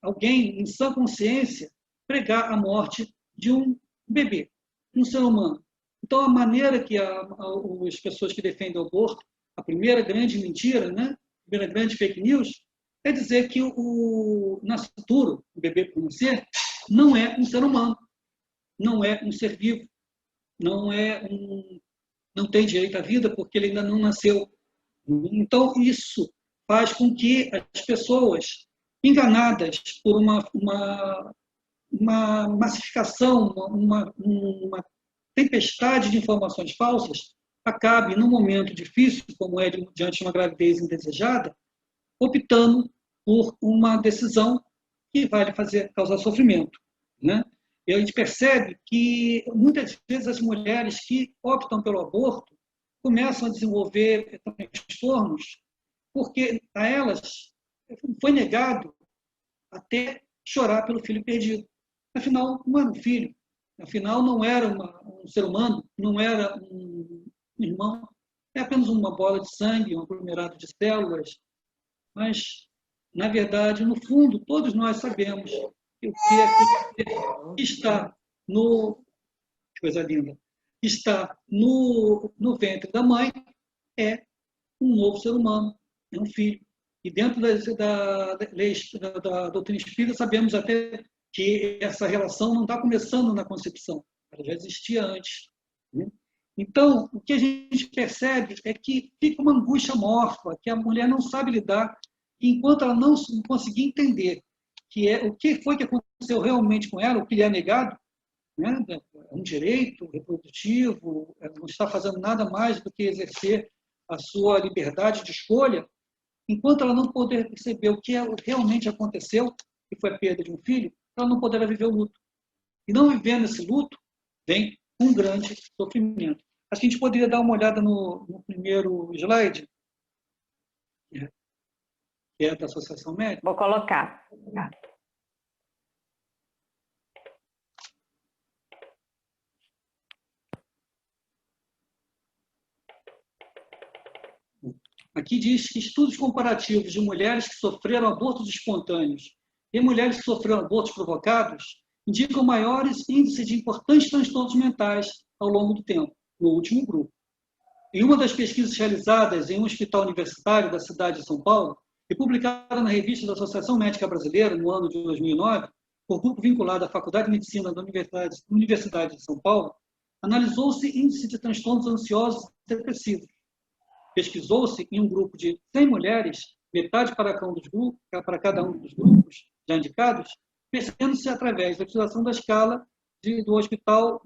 alguém em sã consciência, pregar a morte de um bebê, um ser humano? Então, a maneira que as pessoas que defendem o aborto, a primeira grande mentira, né? A primeira grande fake news, é dizer que o nascituro, o bebê por nascer, não é um ser humano, não é um ser vivo, não tem direito à vida porque ele ainda não nasceu. Então, isso faz com que as pessoas, enganadas por uma massificação, uma tempestade de informações falsas, acabe, num momento difícil, como é diante de uma gravidez indesejada, optando por uma decisão que vai lhe causar sofrimento. Né? E a gente percebe que, muitas vezes, as mulheres que optam pelo aborto começam a desenvolver transtornos porque a elas foi negado até chorar pelo filho perdido. Afinal, não era um filho. Afinal, não era um ser humano, não era um irmão. É apenas uma bola de sangue, um aglomerado de células. Mas, na verdade, no fundo, todos nós sabemos que o que está no... Coisa linda. Está no ventre da mãe é um novo ser humano, é um filho. E dentro da doutrina espírita, sabemos até que essa relação não está começando na concepção, ela já existia antes. Né? Então, o que a gente percebe é que fica uma angústia amorfa, que a mulher não sabe lidar, enquanto ela não conseguir entender o que foi que aconteceu realmente com ela, o que lhe é negado, né? Um direito reprodutivo, não está fazendo nada mais do que exercer a sua liberdade de escolha, enquanto ela não puder perceber o que realmente aconteceu, que foi a perda de um filho, ela não poderá viver o luto. E não vivendo esse luto, vem um grande sofrimento. Acho que a gente poderia dar uma olhada no primeiro slide, que é da Associação Médica. Vou colocar. Aqui diz que estudos comparativos de mulheres que sofreram abortos espontâneos e mulheres que sofreram abortos provocados indicam maiores índices de importantes transtornos mentais ao longo do tempo, no último grupo. Em uma das pesquisas realizadas em um hospital universitário da cidade de São Paulo e publicada na revista da Associação Médica Brasileira no ano de 2009, por grupo vinculado à Faculdade de Medicina da Universidade de São Paulo, analisou-se índice de transtornos ansiosos e depressivos. Pesquisou-se em um grupo de 100 mulheres, metade para cada um dos grupos já indicados, percebendo-se através da utilização da escala do hospital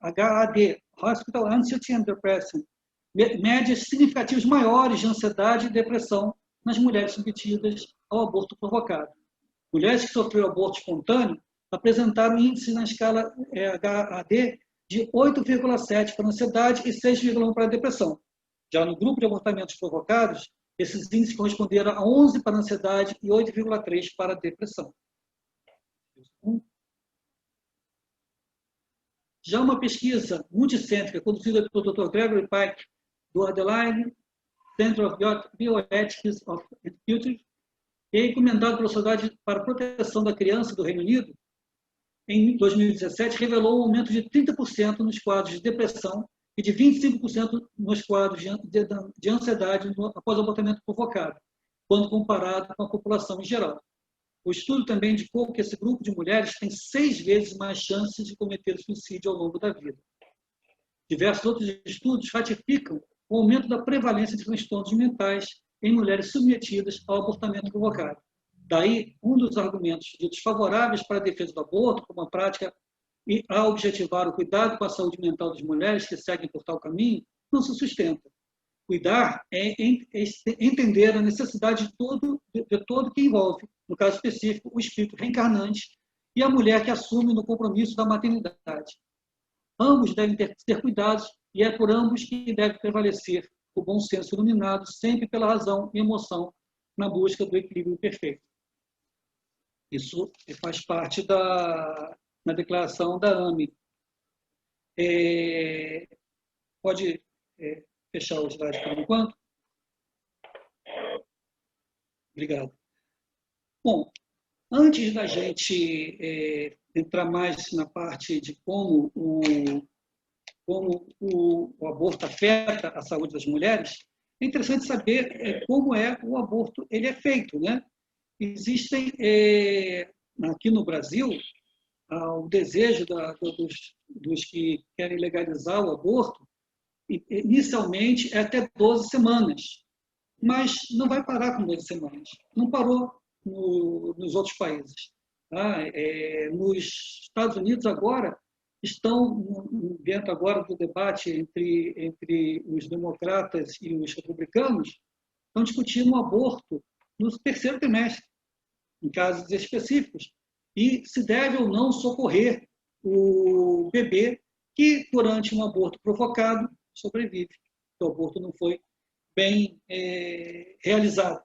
HAD, Hospital Anxiety and Depression, médias significativas maiores de ansiedade e depressão nas mulheres submetidas ao aborto provocado. Mulheres que sofreram aborto espontâneo apresentaram índice na escala HAD de 8,7 para a ansiedade e 6,1 para a depressão. Já no grupo de abortamentos provocados, esses índices corresponderam a 11 para a ansiedade e 8,3 para a depressão. Já uma pesquisa multicêntrica conduzida pelo Dr. Gregory Pike, do Adelaide Center of Bioethics of Future, e é encomendado pela Sociedade para a Proteção da Criança do Reino Unido, em 2017, revelou um aumento de 30% nos quadros de depressão e de 25% nos quadros de ansiedade após o abortamento provocado, quando comparado com a população em geral. O estudo também indicou que esse grupo de mulheres tem 6 vezes mais chances de cometer suicídio ao longo da vida. Diversos outros estudos ratificam o aumento da prevalência de transtornos mentais em mulheres submetidas ao abortamento provocado. Daí, um dos argumentos ditos favoráveis para a defesa do aborto como uma prática e a objetivar o cuidado com a saúde mental das mulheres que seguem por tal caminho não se sustenta. Cuidar é entender a necessidade de todo que envolve, no caso específico, o espírito reencarnante e a mulher que assume no compromisso da maternidade. Ambos devem ter cuidados e é por ambos que deve prevalecer o bom senso iluminado, sempre pela razão e emoção, na busca do equilíbrio perfeito. Isso faz parte na declaração da AME. Pode fechar o slide por enquanto? Obrigado. Bom, antes da gente entrar mais na parte de como o aborto afeta a saúde das mulheres, é interessante saber como o aborto ele é feito, né? Existem, aqui no Brasil, o desejo dos que querem legalizar o aborto, inicialmente é até 12 semanas, mas não vai parar com 12 semanas. Não parou nos outros países. Tá? Nos Estados Unidos agora, estão dentro agora do debate entre os democratas e os republicanos, estão discutindo o aborto no 3º trimestre, em casos específicos, e se deve ou não socorrer o bebê que, durante um aborto provocado, sobrevive. O aborto não foi bem realizado.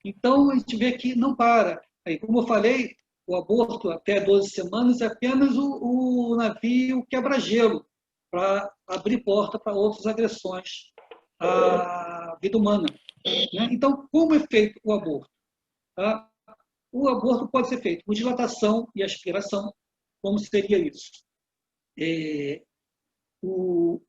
Então, a gente vê que não para. Aí, como eu falei, o aborto até 12 semanas é apenas o navio quebra-gelo para abrir porta para outras agressões à vida humana. Né? Então, como é feito o aborto? Tá? O aborto pode ser feito por dilatação e aspiração. Como seria isso? O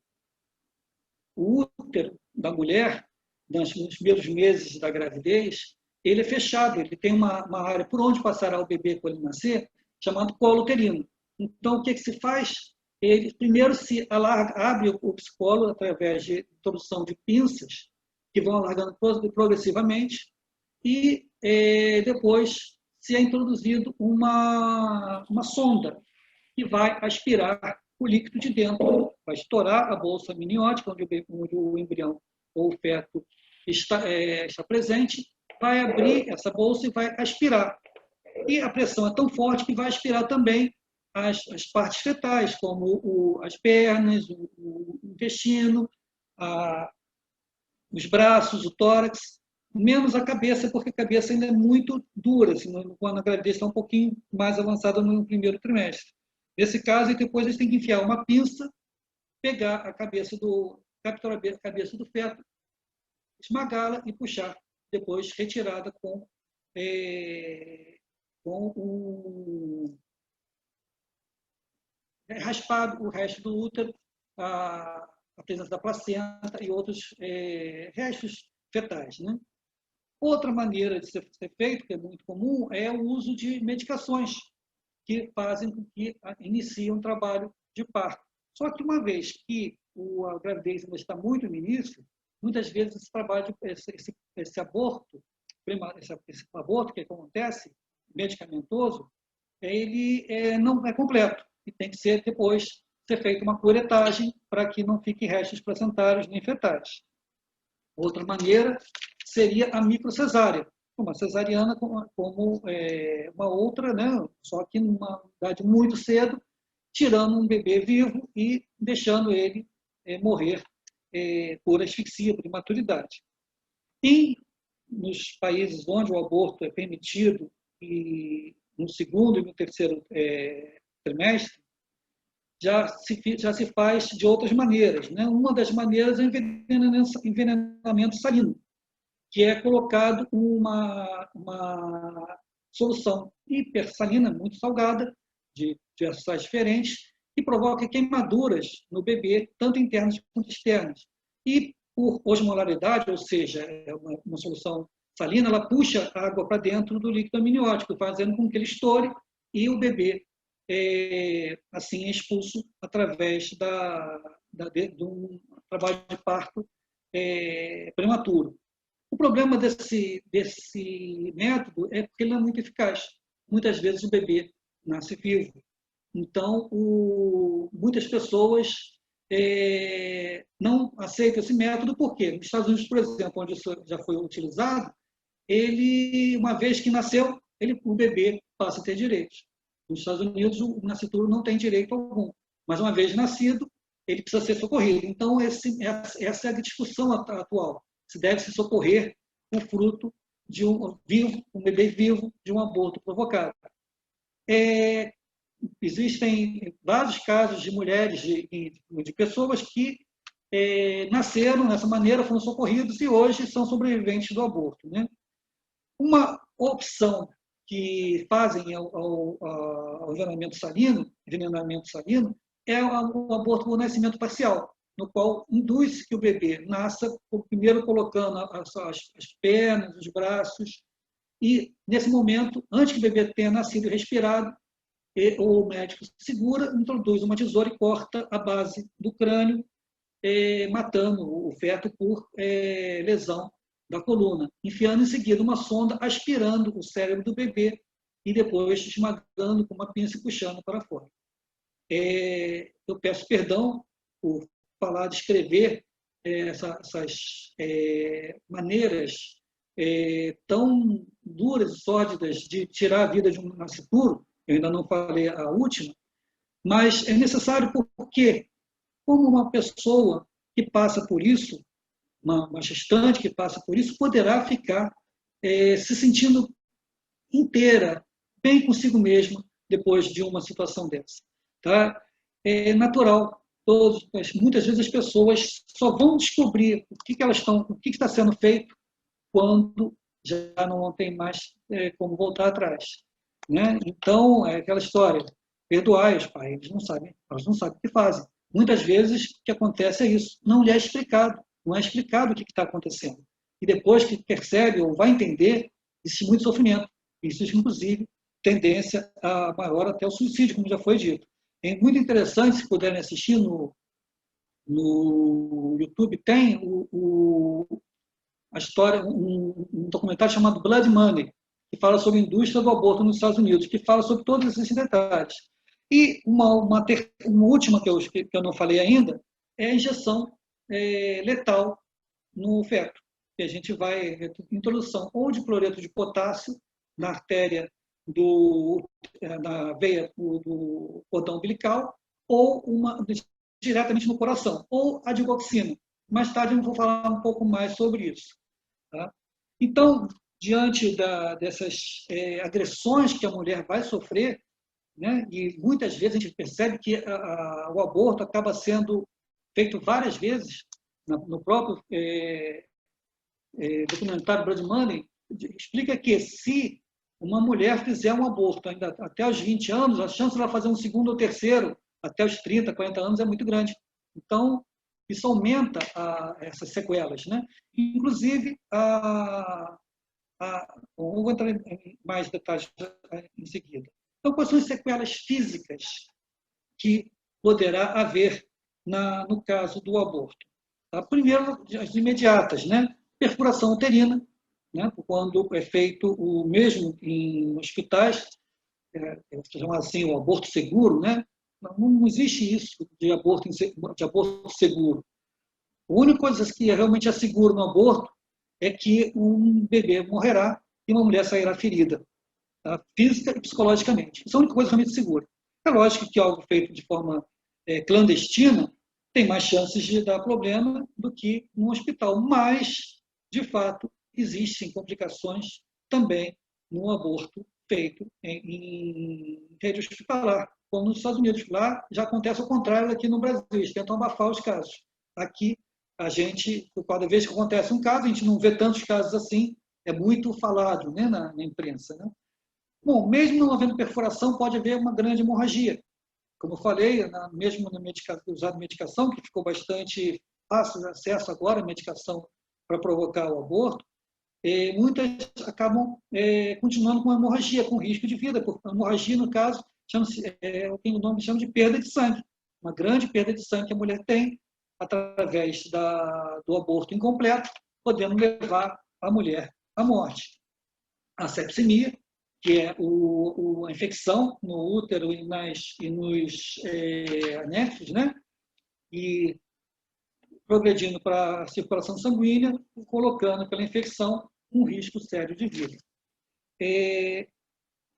útero da mulher, nos primeiros meses da gravidez, ele é fechado, ele tem uma área por onde passará o bebê quando ele nascer, chamado colo uterino. Então, o que se faz? Ele primeiro se abre o colo através de introdução de pinças, que vão alargando progressivamente, e depois se é introduzido uma sonda que vai aspirar o líquido de dentro, vai estourar a bolsa amniótica, onde o embrião ou o feto está presente, vai abrir essa bolsa e vai aspirar. E a pressão é tão forte que vai aspirar também as partes fetais, como as pernas, o intestino, os braços, o tórax, menos a cabeça, porque a cabeça ainda é muito dura, assim, quando a gravidez está um pouquinho mais avançada no 1º trimestre. Nesse caso, depois eles têm que enfiar uma pinça, pegar capturar a cabeça do feto, esmagá-la e puxar, depois retirada com raspado o resto do útero, a presença da placenta e outros restos fetais. Né? Outra maneira de ser feito, que é muito comum, é o uso de medicações que fazem com que inicie um trabalho de parto. Só que uma vez que a gravidez ainda está muito no início, muitas vezes esse trabalho, esse aborto que acontece, medicamentoso, ele não é completo e tem que ser depois ser feita uma curetagem para que não fiquem restos placentários nem fetais. Outra maneira seria a microcesárea, uma cesariana como uma outra, né? Só que numa idade muito cedo, tirando um bebê vivo e deixando ele morrer por asfixia, por imaturidade. E nos países onde o aborto é permitido, e no 2º e no 3º trimestre, já se faz de outras maneiras, né? Uma das maneiras é o envenenamento salino, que é colocado uma solução hipersalina, muito salgada, de sais diferentes, que provoca queimaduras no bebê, tanto internas quanto externas. E por osmolaridade, ou seja, é uma solução salina, ela puxa a água para dentro do líquido amniótico, fazendo com que ele estoure e o bebê assim é expulso através de um trabalho de parto prematuro. O problema desse método é porque ele não é muito eficaz. Muitas vezes o bebê nasce vivo. Então, muitas pessoas não aceitam esse método, por quê? Nos Estados Unidos, por exemplo, onde isso já foi utilizado, uma vez que nasceu, o bebê passa a ter direitos. Nos Estados Unidos, o nascituro não tem direito algum. Mas, uma vez nascido, ele precisa ser socorrido. Então, essa é a discussão atual. Se deve se socorrer o fruto de um bebê vivo de um aborto provocado. Existem vários casos de mulheres, de pessoas que nasceram dessa maneira, foram socorridos e hoje são sobreviventes do aborto, né? Uma opção que fazem ao envenenamento salino é o aborto por nascimento parcial, no qual induz que o bebê nasça, primeiro colocando as pernas, os braços, e nesse momento, antes que o bebê tenha nascido e respirado, o médico segura, introduz uma tesoura e corta a base do crânio, matando o feto por lesão da coluna, enfiando em seguida uma sonda, aspirando o cérebro do bebê e depois esmagando com uma pinça e puxando para fora. Eu peço perdão por falar, descrever essas maneiras tão duras e sórdidas de tirar a vida de um nascituro. Eu ainda não falei a última, mas é necessário porque, como uma pessoa que passa por isso, uma gestante que passa por isso, poderá ficar se sentindo inteira, bem consigo mesma, depois de uma situação dessa. Tá? É natural. Muitas vezes as pessoas só vão descobrir o que está sendo feito quando já não tem mais como voltar atrás. Né? Então, é aquela história, perdoai os pais, elas não sabem o que fazem. Muitas vezes o que acontece é isso, não lhe é explicado, não é explicado o que está acontecendo. E depois que percebe ou vai entender, existe muito sofrimento. Isso, inclusive, tendência a maior até o suicídio, como já foi dito. É muito interessante, se puderem assistir no YouTube, tem a história, um documentário chamado Blood Money, que fala sobre a indústria do aborto nos Estados Unidos, que fala sobre todos esses detalhes. E uma última que eu não falei ainda é a injeção letal no feto, que a gente vai, introdução ou de cloreto de potássio na artéria na veia do cordão umbilical, ou diretamente no coração, ou a digoxina. Mais tarde eu vou falar um pouco mais sobre isso. Tá? Então, diante dessas agressões que a mulher vai sofrer, né, e muitas vezes a gente percebe que o aborto acaba sendo feito várias vezes, no próprio documentário Blood Money, explica que se uma mulher fizer um aborto ainda até os 20 anos, a chance de ela fazer um segundo ou terceiro até os 30, 40 anos é muito grande. Então, isso aumenta essas sequelas. Né? Inclusive, vou entrar em mais detalhes em seguida. Então, quais são as sequelas físicas que poderá haver no caso do aborto? Tá? Primeiro, as imediatas, né? Perfuração uterina, né? Quando é feito o mesmo em hospitais, chamado assim, o aborto seguro, né? Não existe isso de aborto seguro. A única coisa que realmente é seguro no aborto é que um bebê morrerá e uma mulher sairá ferida, tá? Física e psicologicamente. Isso é a única coisa realmente segura. É lógico que algo feito de forma clandestina tem mais chances de dar problema do que no hospital, mas, de fato, existem complicações também no aborto feito em rede hospitalar, como nos Estados Unidos. Lá já acontece o contrário aqui no Brasil, eles tentam abafar os casos. Aqui, a gente, cada vez que acontece um caso, a gente não vê tantos casos assim, é muito falado, né, na imprensa. Né? Bom, mesmo não havendo perfuração, pode haver uma grande hemorragia. Como eu falei, mesmo na usar medicação, que ficou bastante fácil de acesso agora, a medicação para provocar o aborto, muitas acabam continuando com hemorragia, com risco de vida. Porque a hemorragia, no caso, o nome chama de perda de sangue. Uma grande perda de sangue que a mulher tem através do aborto incompleto, podendo levar a mulher à morte. A sepsemia, que é a infecção no útero e nos anexos, né? E progredindo para a circulação sanguínea, colocando pela infecção um risco sério de vida.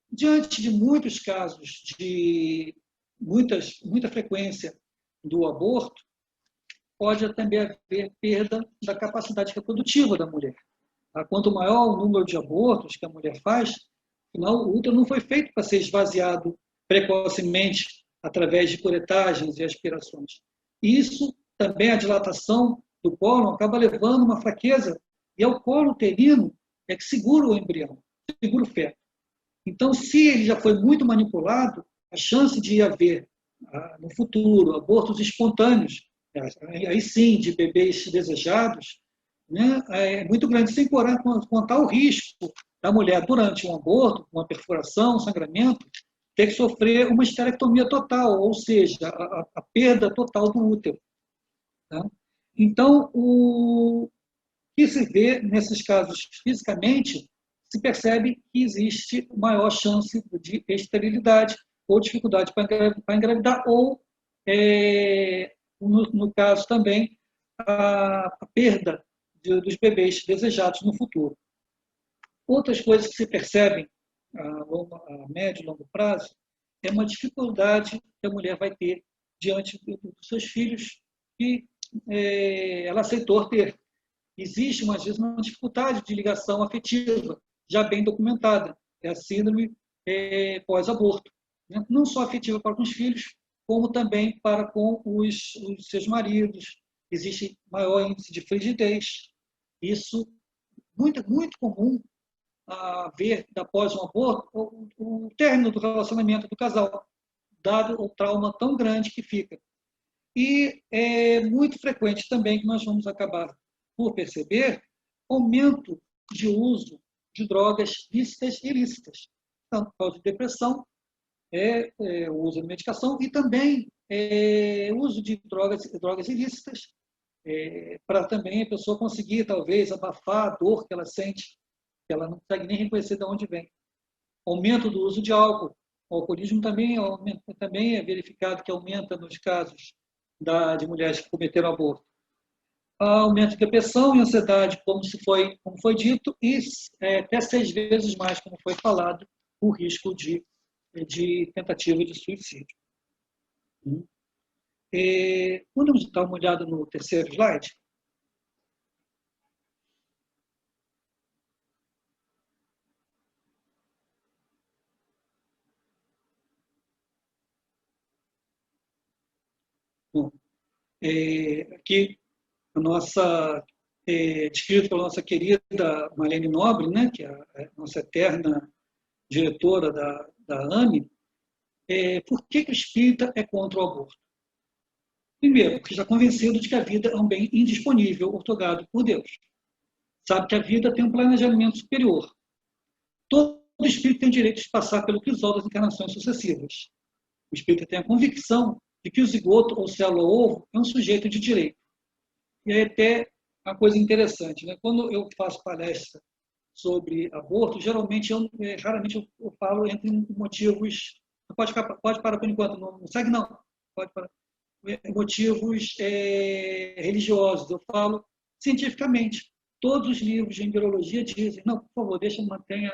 Diante de muitos casos de muita frequência do aborto, pode também haver perda da capacidade reprodutiva da mulher. Quanto maior o número de abortos que a mulher faz, afinal, o útero não foi feito para ser esvaziado precocemente através de curetagens e aspirações. Isso também, a dilatação do cólon acaba levando uma fraqueza, e é o colo uterino que segura o embrião, segura o feto. Então, se ele já foi muito manipulado, a chance de haver, no futuro, abortos espontâneos, aí sim, de bebês desejados, né, é muito grande, sem contar o risco da mulher, durante um aborto, uma perfuração, um sangramento, ter que sofrer uma esterectomia total, ou seja, a perda total do útero. Tá? Então, o que se vê nesses casos fisicamente, se percebe que existe maior chance de esterilidade ou dificuldade para engravidar, ou, no caso também, a perda dos bebês desejados no futuro. Outras coisas que se percebem a médio e longo prazo é uma dificuldade que a mulher vai ter diante dos seus filhos que ela aceitou ter. Existe, às vezes, uma dificuldade de ligação afetiva, já bem documentada, é a síndrome pós-aborto. Né? Não só afetiva para com os filhos, como também para com os seus maridos. Existe maior índice de frigidez. Isso muito, muito comum ver, após um aborto, o término do relacionamento do casal, dado o trauma tão grande que fica. E é muito frequente também que nós vamos acabar por perceber aumento de uso de drogas lícitas e ilícitas, tanto por causa de depressão, o uso de medicação, e também o uso de drogas ilícitas, para também a pessoa conseguir, talvez, abafar a dor que ela sente, que ela não consegue nem reconhecer de onde vem. Aumento do uso de álcool. O alcoolismo também é verificado que aumenta nos casos de mulheres que cometeram aborto. Aumento de depressão e ansiedade, como foi dito, e até 6 vezes mais, como foi falado, o risco de tentativa de suicídio. Vamos dar uma olhada no terceiro slide? Bom, aqui a nossa, descrito pela nossa querida Marlene Nobre, né, que é a nossa eterna diretora da AME, por que o espírita é contra o aborto? Primeiro, porque está convencido de que a vida é um bem indisponível, outorgado por Deus. Sabe que a vida tem um planejamento superior. Todo espírito tem direito de passar pelo crisol das encarnações sucessivas. O espírita tem a convicção de que o zigoto ou célula-ovo é um sujeito de direito. E aí até uma coisa interessante, né? Quando eu faço palestra sobre aborto, geralmente, raramente eu falo entre motivos... Pode parar por enquanto, não segue não. Pode parar. Motivos religiosos. Eu falo cientificamente. Todos os livros de embriologia dizem... Não, por favor, mantenha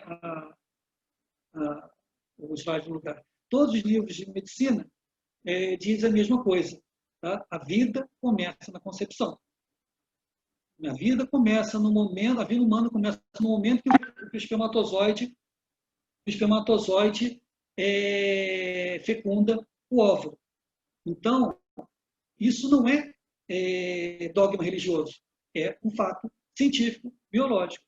o slide no lugar. Todos os livros de medicina dizem a mesma coisa. Tá? A vida começa na concepção. A vida começa no momento, a vida humana começa no momento que o espermatozoide fecunda o óvulo. Então, isso não é dogma religioso, é um fato científico, biológico.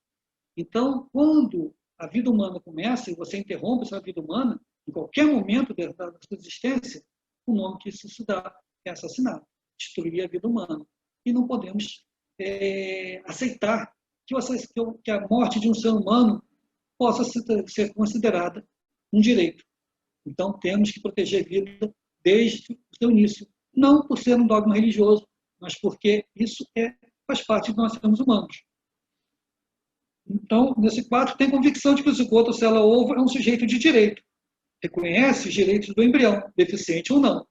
Então, quando a vida humana começa e você interrompe essa vida humana, em qualquer momento da sua existência, o nome que isso se dá é assassinato, destruir a vida humana. E não podemos aceitar que a morte de um ser humano possa ser considerada um direito. Então, temos que proteger a vida desde o seu início. Não por ser um dogma religioso, mas porque isso faz parte de nós seres humanos. Então, nesse quadro, tem convicção de que o zigoto, célula-ovo, é um sujeito de direito. Reconhece os direitos do embrião, deficiente ou não.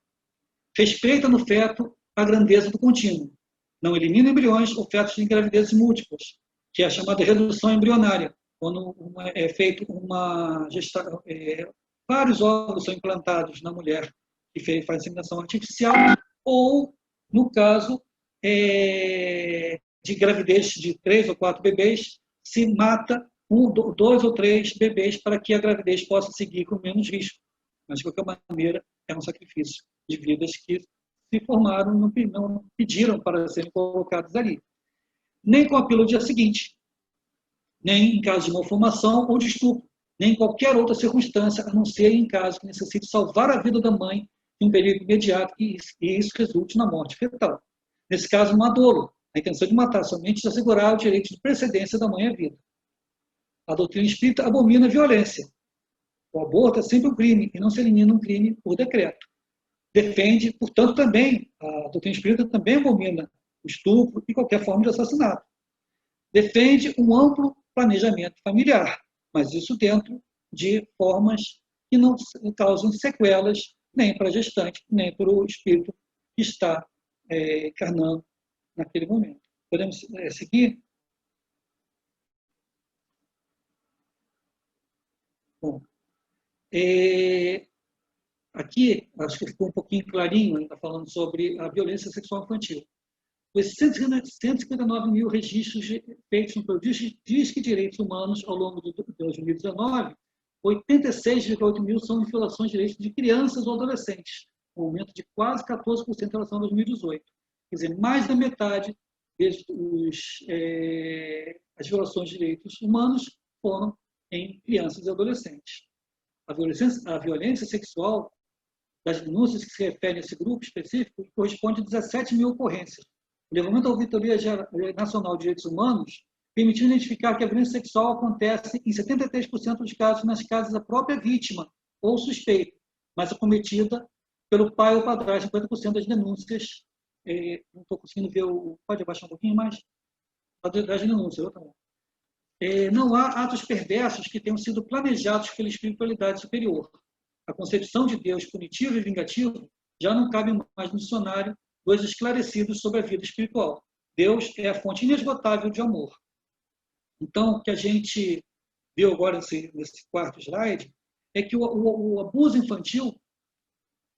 Respeita no feto a grandeza do contínuo. Não elimina embriões ou fetos de gravidezes múltiplas, que é a chamada redução embrionária, quando é feito uma gestação, vários óvulos são implantados na mulher que faz inseminação artificial, ou, no caso de gravidez de 3 ou 4 bebês, se mata 2 ou 3 bebês para que a gravidez possa seguir com menos risco. Mas, de qualquer maneira, é um sacrifício de vidas que se formaram, não pediram para serem colocadas ali. Nem com a pílula do dia seguinte, nem em caso de malformação ou de estupro, nem em qualquer outra circunstância, a não ser em caso que necessite salvar a vida da mãe em um período imediato e isso resulte na morte fetal. Nesse caso, não há dolo. A intenção de matar somente de assegurar o direito de precedência da mãe à vida. A doutrina espírita abomina a violência. O aborto é sempre um crime e não se elimina um crime por decreto. Defende, portanto, também, a doutrina espírita também abomina o estupro e qualquer forma de assassinato. Defende um amplo planejamento familiar, mas isso dentro de formas que não causam sequelas nem para a gestante, nem para o espírito que está encarnando naquele momento. Podemos seguir? Bom, aqui, acho que ficou um pouquinho clarinho, está falando sobre a violência sexual infantil. Os 159 mil registros feitos no Disque Direitos Humanos ao longo de 2019, 86,8 mil são de violações de direitos de crianças ou adolescentes, um aumento de quase 14% em relação a 2018. Quer dizer, mais da metade as violações de direitos humanos foram em crianças e adolescentes. A violência sexual das denúncias que se referem a esse grupo específico corresponde a 17 mil ocorrências. O levantamento da Auditoria Nacional de Direitos Humanos permitiu identificar que a violência sexual acontece em 73% dos casos nas casas da própria vítima ou suspeito, mas é cometida pelo pai ou padrasto, 50% das denúncias. Não estou conseguindo ver pode abaixar um pouquinho mais? Das denúncias, não há atos perversos que tenham sido planejados pela espiritualidade superior. A concepção de Deus punitivo e vingativo já não cabe mais no dicionário dos esclarecidos sobre a vida espiritual. Deus é a fonte inesgotável de amor. Então, o que a gente viu agora nesse quarto slide é que o abuso infantil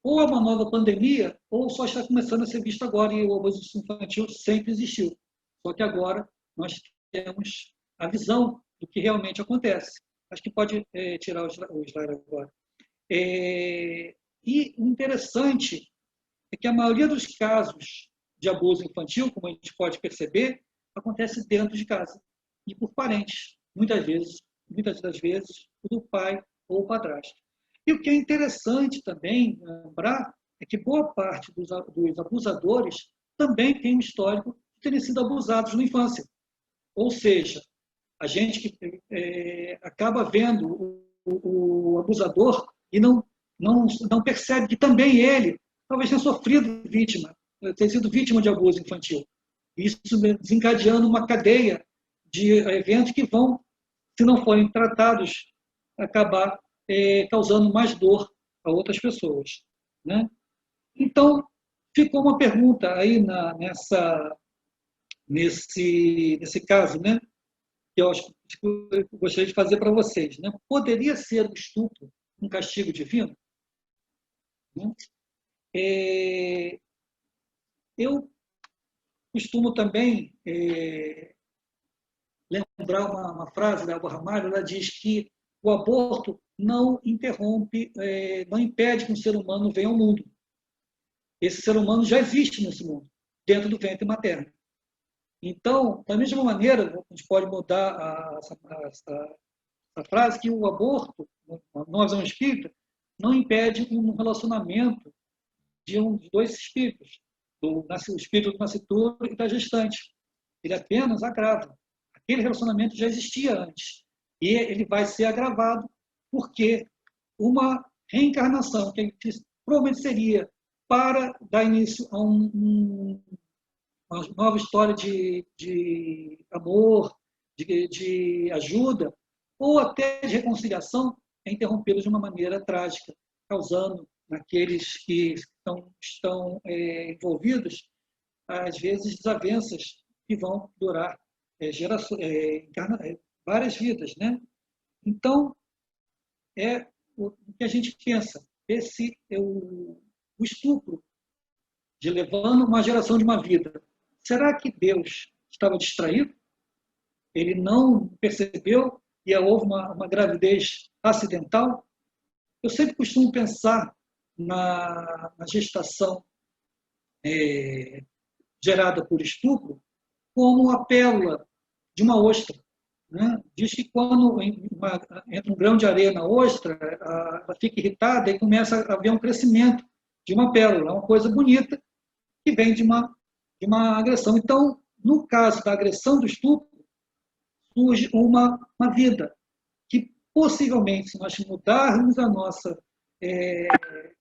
ou é uma nova pandemia ou só está começando a ser visto agora, e o abuso infantil sempre existiu. Só que agora nós temos a visão do que realmente acontece. Acho que pode tirar o slide agora. E o interessante é que a maioria dos casos de abuso infantil, como a gente pode perceber, acontece dentro de casa e por parentes, muitas das vezes, do pai ou padrasto. E o que é interessante também lembrar é que boa parte dos abusadores também tem um histórico de terem sido abusados na infância. Ou seja, a gente que acaba vendo o abusador e não percebe que também ele talvez tenha tenha sido vítima de abuso infantil. Isso desencadeando uma cadeia de eventos que vão, se não forem tratados, acabar causando mais dor a outras pessoas, né? Então, ficou uma pergunta aí nesse caso, né? Que eu gostaria de fazer para vocês, né? Poderia ser o estupro um castigo divino? Né? Eu costumo também lembrar uma frase da Alba Ramalho. Ela diz que o aborto não interrompe, não impede que um ser humano venha ao mundo. Esse ser humano já existe nesse mundo, dentro do ventre materno. Então, da mesma maneira, a gente pode mudar essa frase, que o aborto, na visão espírita, não impede um relacionamento de dois espíritos, o espírito do nascituro e da gestante. Ele apenas agrava. Aquele relacionamento já existia antes. E ele vai ser agravado porque uma reencarnação, que provavelmente seria para dar início a uma nova história de amor, de ajuda, ou até de reconciliação, é interrompida de uma maneira trágica, causando naqueles que estão envolvidos, às vezes, desavenças que vão durar várias vidas, né? Então, é o que a gente pensa. Esse é o estupro de levando uma geração de uma vida. Será que Deus estava distraído? Ele não percebeu e houve uma gravidez acidental? Eu sempre costumo pensar na gestação gerada por estupro como a pérola de uma ostra. Né? Diz que quando entra um grão de areia na ostra, ela fica irritada e começa a haver um crescimento de uma pérola. É uma coisa bonita que vem de uma agressão. Então, no caso da agressão do estupro, surge uma vida que, possivelmente, se nós mudarmos a nossa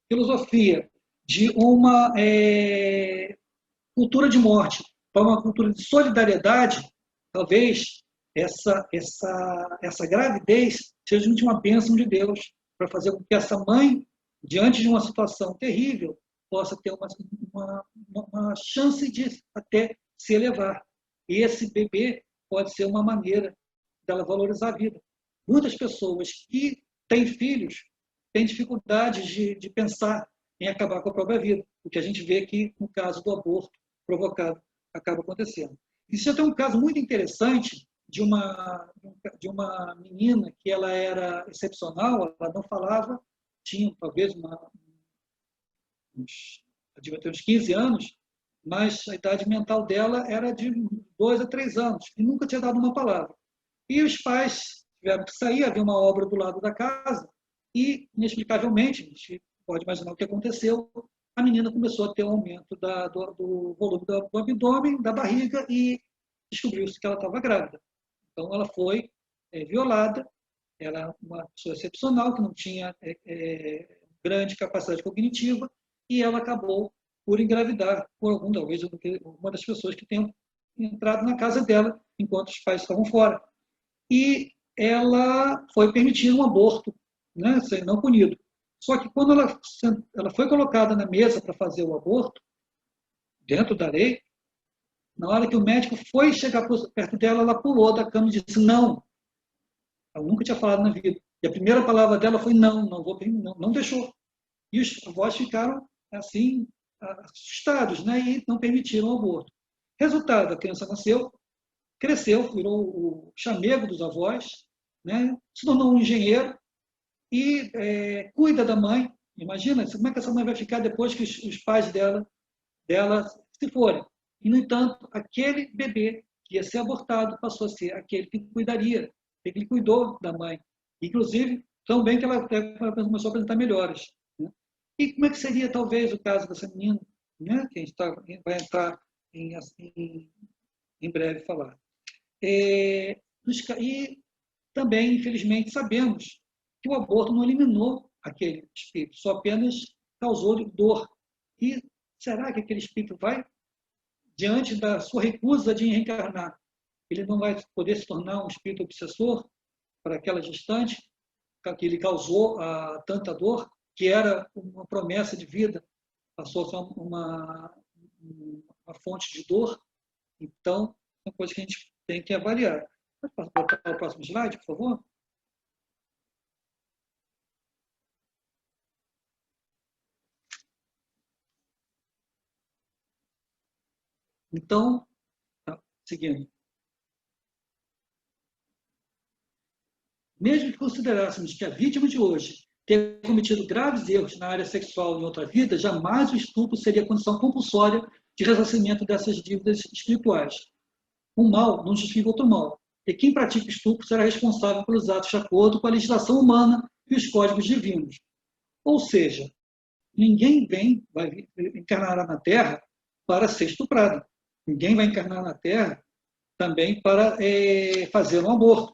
filosofia de uma cultura de morte para uma cultura de solidariedade, talvez essa gravidez seja de uma bênção de Deus para fazer com que essa mãe, diante de uma situação terrível, possa ter uma chance de até se elevar. E esse bebê pode ser uma maneira dela valorizar a vida. Muitas pessoas que têm filhos têm dificuldades de pensar em acabar com a própria vida, o que a gente vê que, no caso do aborto provocado, acaba acontecendo. Isso até um caso muito interessante de uma menina que ela era excepcional, ela não falava, tinha talvez devia ter uns 15 anos, mas a idade mental dela era de 2 a 3 anos, e nunca tinha dado uma palavra. E os pais tiveram que sair, havia uma obra do lado da casa, e, inexplicavelmente, a gente pode imaginar o que aconteceu, a menina começou a ter um aumento do volume do abdômen, da barriga, e descobriu-se que ela estava grávida. Então, ela foi violada, ela era uma pessoa excepcional, que não tinha grande capacidade cognitiva, e ela acabou por engravidar por talvez uma das pessoas que tenham entrado na casa dela enquanto os pais estavam fora. E ela foi permitir um aborto, né, não punido. Só que quando ela foi colocada na mesa para fazer o aborto, dentro da lei, na hora que o médico foi chegar perto dela, ela pulou da cama e disse não. Ela nunca tinha falado na vida. E a primeira palavra dela foi não, não deixou. E os avós ficaram assim, assustados, né, e não permitiram o aborto. Resultado, a criança nasceu, cresceu, virou o chamego dos avós, né, se tornou um engenheiro e cuida da mãe. Imagina, como é que essa mãe vai ficar depois que os pais dela se forem. E, no entanto, aquele bebê que ia ser abortado passou a ser aquele que cuidaria, ele cuidou da mãe. Inclusive, tão bem que ela começou a apresentar melhoras. Né? E como é que seria, talvez, o caso dessa menina, né? Que a gente vai entrar em breve falar. E também, infelizmente, sabemos que o aborto não eliminou aquele espírito, só apenas causou dor. E será que aquele espírito vai, diante da sua recusa de reencarnar, ele não vai poder se tornar um espírito obsessor para aquela gestante que ele causou tanta dor, que era uma promessa de vida, passou a ser uma fonte de dor? Então, é uma coisa que a gente tem que avaliar. Pode botar o próximo slide, por favor? Então, seguindo. mesmo que considerássemos que a vítima de hoje tenha cometido graves erros na área sexual em outra vida, jamais o estupro seria condição compulsória de ressarcimento dessas dívidas espirituais. Um mal não justifica outro mal, e quem pratica estupro será responsável pelos atos de acordo com a legislação humana e os códigos divinos. Ou seja, ninguém vai encarnar na Terra para ser estuprado. Ninguém vai encarnar na Terra também para fazer um aborto.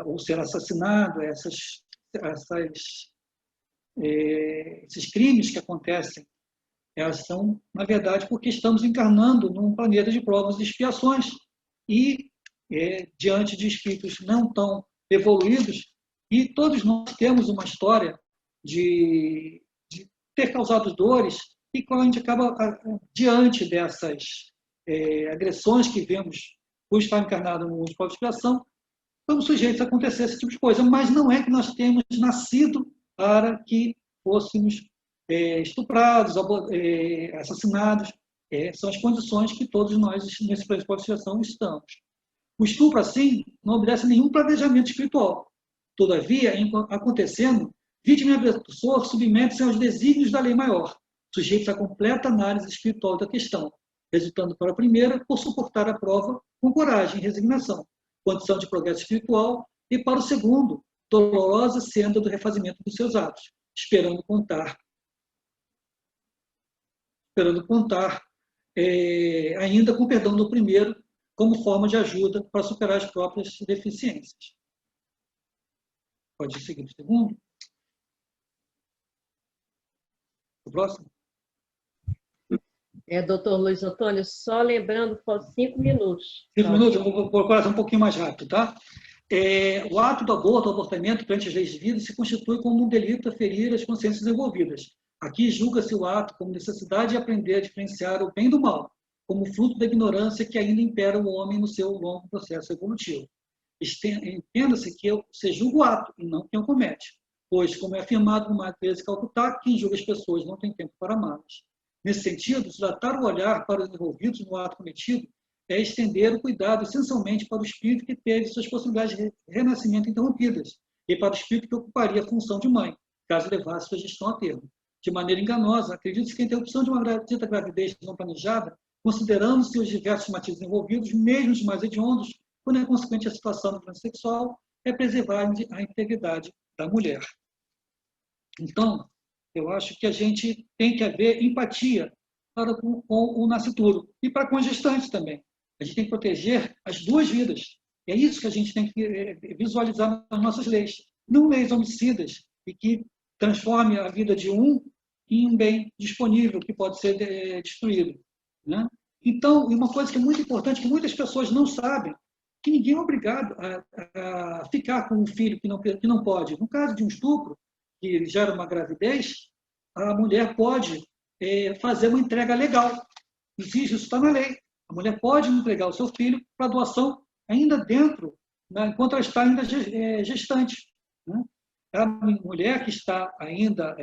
Ou ser assassinado, esses crimes que acontecem, elas são, na verdade, porque estamos encarnando num planeta de provas e expiações e diante de espíritos não tão evoluídos, e todos nós temos uma história de ter causado dores, e quando a gente acaba diante dessas agressões que vemos por estar encarnado no mundo de prova e expiação, estamos sujeitos a acontecer esse tipo de coisa, mas não é que nós temos nascido para que fôssemos estuprados, assassinados. São as condições que todos nós, nesse plano de prova e expiação, estamos. O estupro, assim, não obedece a nenhum planejamento espiritual. Todavia, acontecendo, vítima e agressor submetem-se aos desígnios da lei maior, sujeitos à completa análise espiritual da questão, resultando para a primeira por suportar a prova com coragem e resignação, condição de progresso espiritual, e para o segundo, dolorosa senda do refazimento dos seus atos, esperando contar ainda com o perdão do primeiro, como forma de ajuda para superar as próprias deficiências. Pode seguir o segundo. O próximo. Doutor Luiz Antônio, só lembrando, faltam 5 minutos. 5 minutos, eu vou procurar um pouquinho mais rápido, tá? O ato do aborto, o abortamento perante as leis de vida, se constitui como um delito a ferir as consciências envolvidas. Aqui julga-se o ato como necessidade de aprender a diferenciar o bem do mal, como fruto da ignorância que ainda impera o homem no seu longo processo evolutivo. Entenda-se que se julga o ato e não quem o comete, pois, como é afirmado no Madre Teresa de Calcutá, quem julga as pessoas não tem tempo para amá-las. Nesse sentido, dilatar o olhar para os envolvidos no ato cometido é estender o cuidado essencialmente para o espírito que teve suas possibilidades de renascimento interrompidas e para o espírito que ocuparia a função de mãe, caso levasse sua gestão a termo. De maneira enganosa, acredita-se que a interrupção de uma dita gravidez não planejada, considerando-se os diversos motivos envolvidos, mesmo os mais hediondos, quando é consequente a situação do plano sexual, é preservar a integridade da mulher. Então, eu acho que a gente tem que haver empatia para com o nascituro e para com a gestante também. A gente tem que proteger as duas vidas. E é isso que a gente tem que visualizar nas nossas leis. Não leis homicidas e que transforme a vida de um em um bem disponível que pode ser destruído, né? Então, uma coisa que é muito importante, que muitas pessoas não sabem, que ninguém é obrigado a ficar com um filho que não pode. No caso de um estupro, que gera uma gravidez, a mulher pode fazer uma entrega legal. Existe, isso está na lei. A mulher pode entregar o seu filho para doação ainda dentro, né, enquanto ela está ainda gestante, né? A mulher que está ainda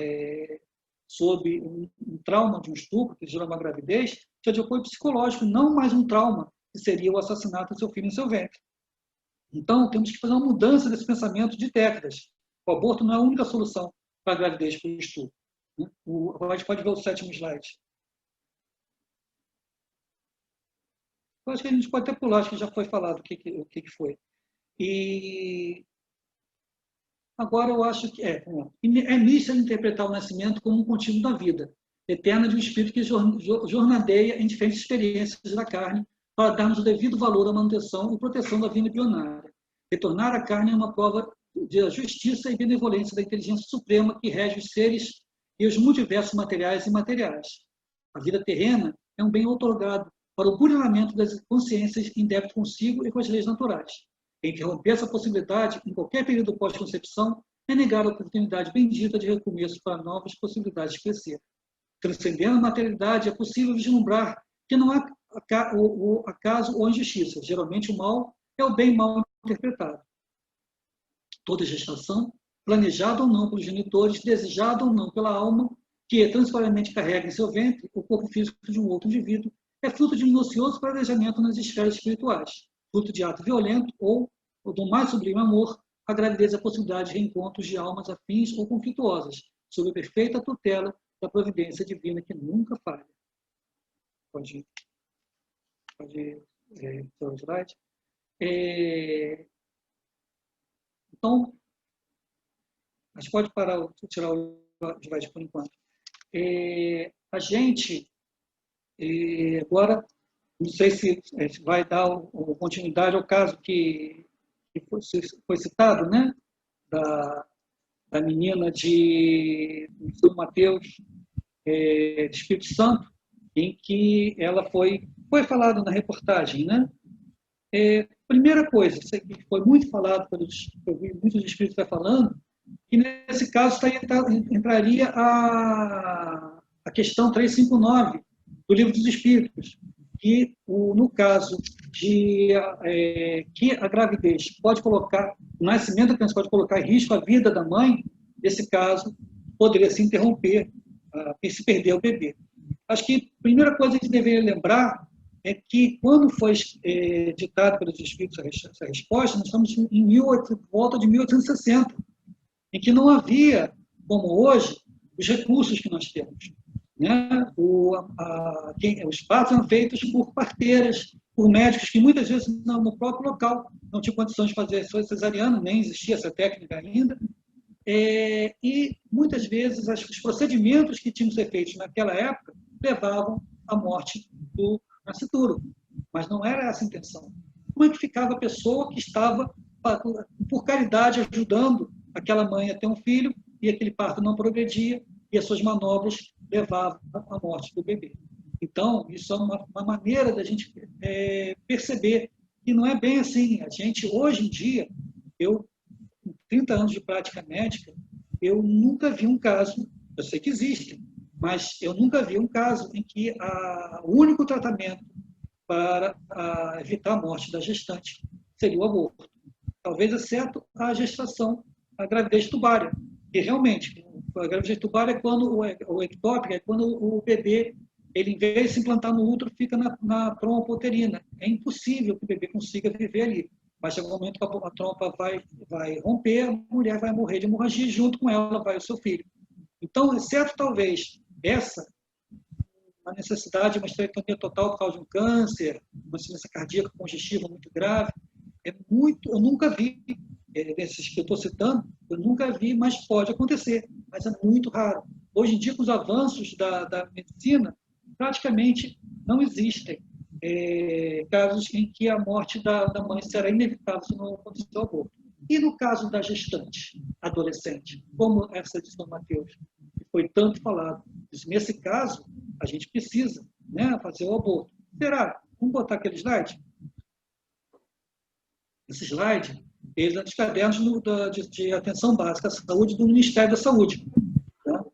sob um trauma de um estupro, que gera uma gravidez, precisa de apoio psicológico, não mais um trauma, que seria o assassinato do seu filho em seu ventre. Então, temos que fazer uma mudança desse pensamento de décadas. O aborto não é a única solução para a gravidez por estupro. A gente pode ver o 7º slide. Eu acho que a gente pode até pular, acho que já foi falado o que foi. E agora eu acho que é missa interpretar o nascimento como um contínuo da vida eterna de um espírito que jornadeia em diferentes experiências da carne para darmos o devido valor à manutenção e proteção da vida embrionária. Retornar à carne é uma prova de justiça e benevolência da inteligência suprema que rege os seres e os multiversos materiais e imateriais. A vida terrena é um bem outorgado para o burilamento das consciências em débito consigo e com as leis naturais. Interromper essa possibilidade em qualquer período pós-concepção é negar a oportunidade bendita de recomeço para novas possibilidades de crescer. Transcendendo a materialidade, é possível vislumbrar que não há acaso ou injustiça. Geralmente o mal é o bem mal interpretado. Toda gestação, planejada ou não pelos genitores, desejada ou não pela alma, que transitoriamente carrega em seu ventre o corpo físico de um outro indivíduo, é fruto de um minucioso planejamento nas esferas espirituais, fruto de ato violento ou do mais sublime amor, a gravidez é a possibilidade de reencontros de almas afins ou conflituosas, sob a perfeita tutela da providência divina que nunca falha. Pode seu slide. Então, a gente pode tirar o slide por enquanto. A gente, agora, não sei se vai dar continuidade ao caso que foi citado, né? Da menina de São Mateus, de Espírito Santo, em que ela foi falado na reportagem, né? Primeira coisa, isso aqui foi muito falado eu vi muitos espíritos falando, que nesse caso entraria a questão 359 do Livro dos Espíritos, que no caso de que a gravidez pode colocar, o nascimento da criança pode colocar em risco a vida da mãe, nesse caso poderia se interromper e se perder o bebê. Acho que a primeira coisa que a gente deveria lembrar é que quando foi ditado pelos espíritos essa resposta, nós estamos em volta de 1860, em que não havia, como hoje, os recursos que nós temos. Né? Os partos eram feitos por parteiras, por médicos que muitas vezes no próprio local não tinham condições de fazer cesariana, nem existia essa técnica ainda. E muitas vezes os procedimentos que tinham que ser feitos naquela época levavam à morte do nascituro, mas não era essa a intenção. Como é que ficava a pessoa que estava, por caridade, ajudando aquela mãe a ter um filho e aquele parto não progredia e as suas manobras levavam à morte do bebê? Então, isso é uma maneira da gente perceber que não é bem assim. A gente, hoje em dia, com 30 anos de prática médica, eu nunca vi um caso, eu sei que existem, mas eu nunca vi um caso em que o único tratamento para evitar a morte da gestante seria o aborto. Talvez exceto a gestação, a gravidez tubária. E realmente, a gravidez tubária é quando o ectópico, é quando o bebê, ele, em vez de se implantar no útero, fica na trompa uterina. É impossível que o bebê consiga viver ali. Mas chega um momento que a trompa vai romper, a mulher vai morrer de hemorragia, e junto com ela vai o seu filho. Então, exceto talvez a necessidade de uma esterectomia total por causa de um câncer, uma insuficiência cardíaca congestiva muito grave, eu nunca vi, desses que eu estou citando, eu nunca vi, mas pode acontecer, mas é muito raro. Hoje em dia, com os avanços da medicina, praticamente não existem casos em que a morte da mãe será inevitável se não acontecer o aborto. E no caso da gestante, adolescente, como essa de São Mateus, que foi tanto falado, nesse caso, a gente precisa, né, fazer o aborto. Será? Vamos botar aquele slide? Esse slide, ele é dos cadernos de atenção básica à saúde do Ministério da Saúde. Tá?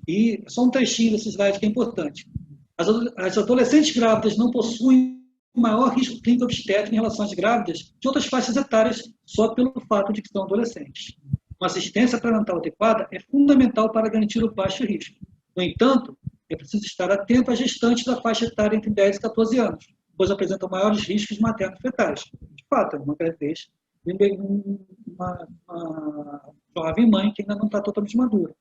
E só um trechinho desse slide que é importante. As adolescentes grávidas não possuem maior risco clínico obstétrico em relação às grávidas de outras faixas etárias só pelo fato de que são adolescentes. Uma assistência pré-natal adequada é fundamental para garantir o baixo risco. No entanto, é preciso estar atento às gestantes da faixa etária entre 10 e 14 anos, pois apresentam maiores riscos materno-fetais. De fato, é uma gravidez de uma jovem mãe que ainda não está totalmente madura.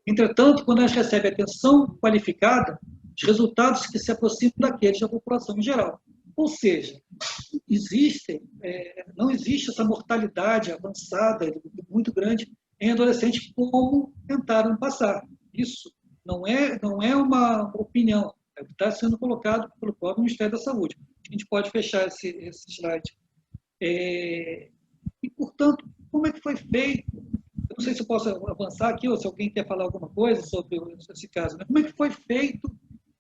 Entretanto, quando elas recebem atenção qualificada, os resultados que se aproximam daqueles da população em geral. Ou seja, não existe essa mortalidade avançada, muito grande, em adolescentes como tentaram passar. Isso não é uma opinião, está sendo colocado pelo próprio Ministério da Saúde. A gente pode fechar esse slide. E, portanto, como é que foi feito? Eu não sei se eu posso avançar aqui, ou se alguém quer falar alguma coisa sobre esse caso. Né? Como é que foi feito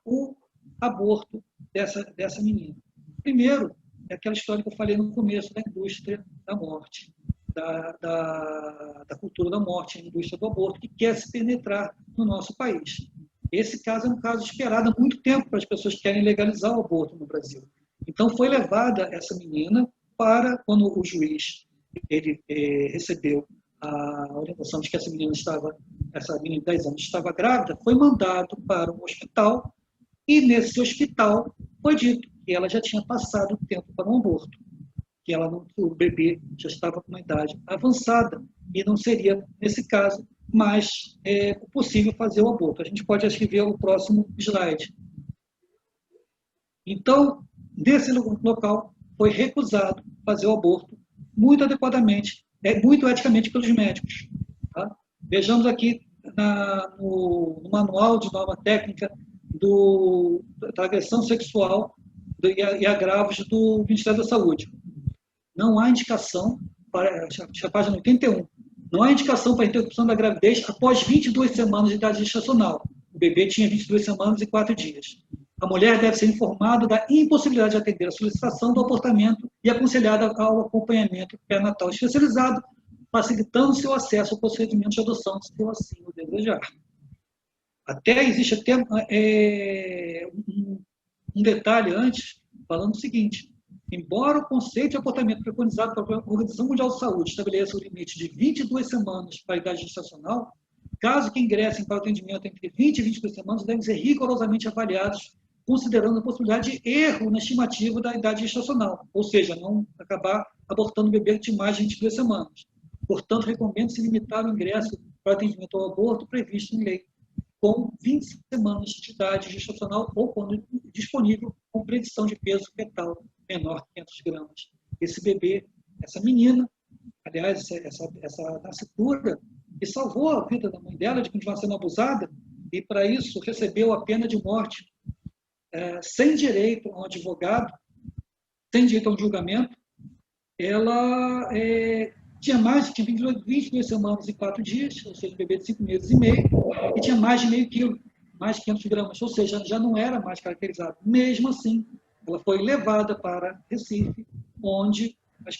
o aborto dessa menina? Primeiro, é aquela história que eu falei no começo da indústria da morte, da cultura da morte, a indústria do aborto, que quer se penetrar no nosso país. Esse caso é um caso esperado há muito tempo para as pessoas que querem legalizar o aborto no Brasil. Então, foi levada essa menina para, quando o juiz recebeu a orientação de que essa menina de 10 anos estava grávida, foi mandado para um hospital e, nesse hospital, foi dito que ela já tinha passado o tempo para um aborto, que o bebê já estava com uma idade avançada e não seria, nesse caso, mais possível fazer o aborto. A gente pode, acho que, ver o próximo slide. Então, nesse local, foi recusado fazer o aborto muito adequadamente, muito eticamente pelos médicos. Tá? Vejamos aqui no manual de norma técnica da agressão sexual e agravos do Ministério da Saúde. Não há indicação, a página 81, não há indicação para a interrupção da gravidez após 22 semanas de idade gestacional. O bebê tinha 22 semanas e 4 dias. A mulher deve ser informada da impossibilidade de atender a solicitação do abortamento e aconselhada ao acompanhamento pré-natal especializado, facilitando seu acesso ao procedimento de adoção, se eu assim o desejar. Existe até um detalhe antes, falando o seguinte: embora o conceito de abortamento preconizado pela Organização Mundial de Saúde estabeleça o limite de 22 semanas para a idade gestacional, casos que ingressem para o atendimento entre 20 e 22 semanas devem ser rigorosamente avaliados, considerando a possibilidade de erro na estimativa da idade gestacional, ou seja, não acabar abortando o bebê de mais de 22 semanas. Portanto, recomendo se limitar o ingresso para o atendimento ao aborto previsto em lei, com 20 semanas de idade gestacional ou, quando disponível, com predição de peso fetal menor que 500 gramas. Esse bebê, essa menina, aliás, essa nascedora, que salvou a vida da mãe dela de continuar sendo abusada, e para isso recebeu a pena de morte sem direito a um advogado, sem direito a um julgamento. Ela tinha 22 semanas e 4 dias, ou seja, um bebê de 5 meses e meio, e tinha mais de meio quilo, mais de 500 gramas, ou seja, já não era mais caracterizado. Mesmo assim, ela foi levada para Recife, onde as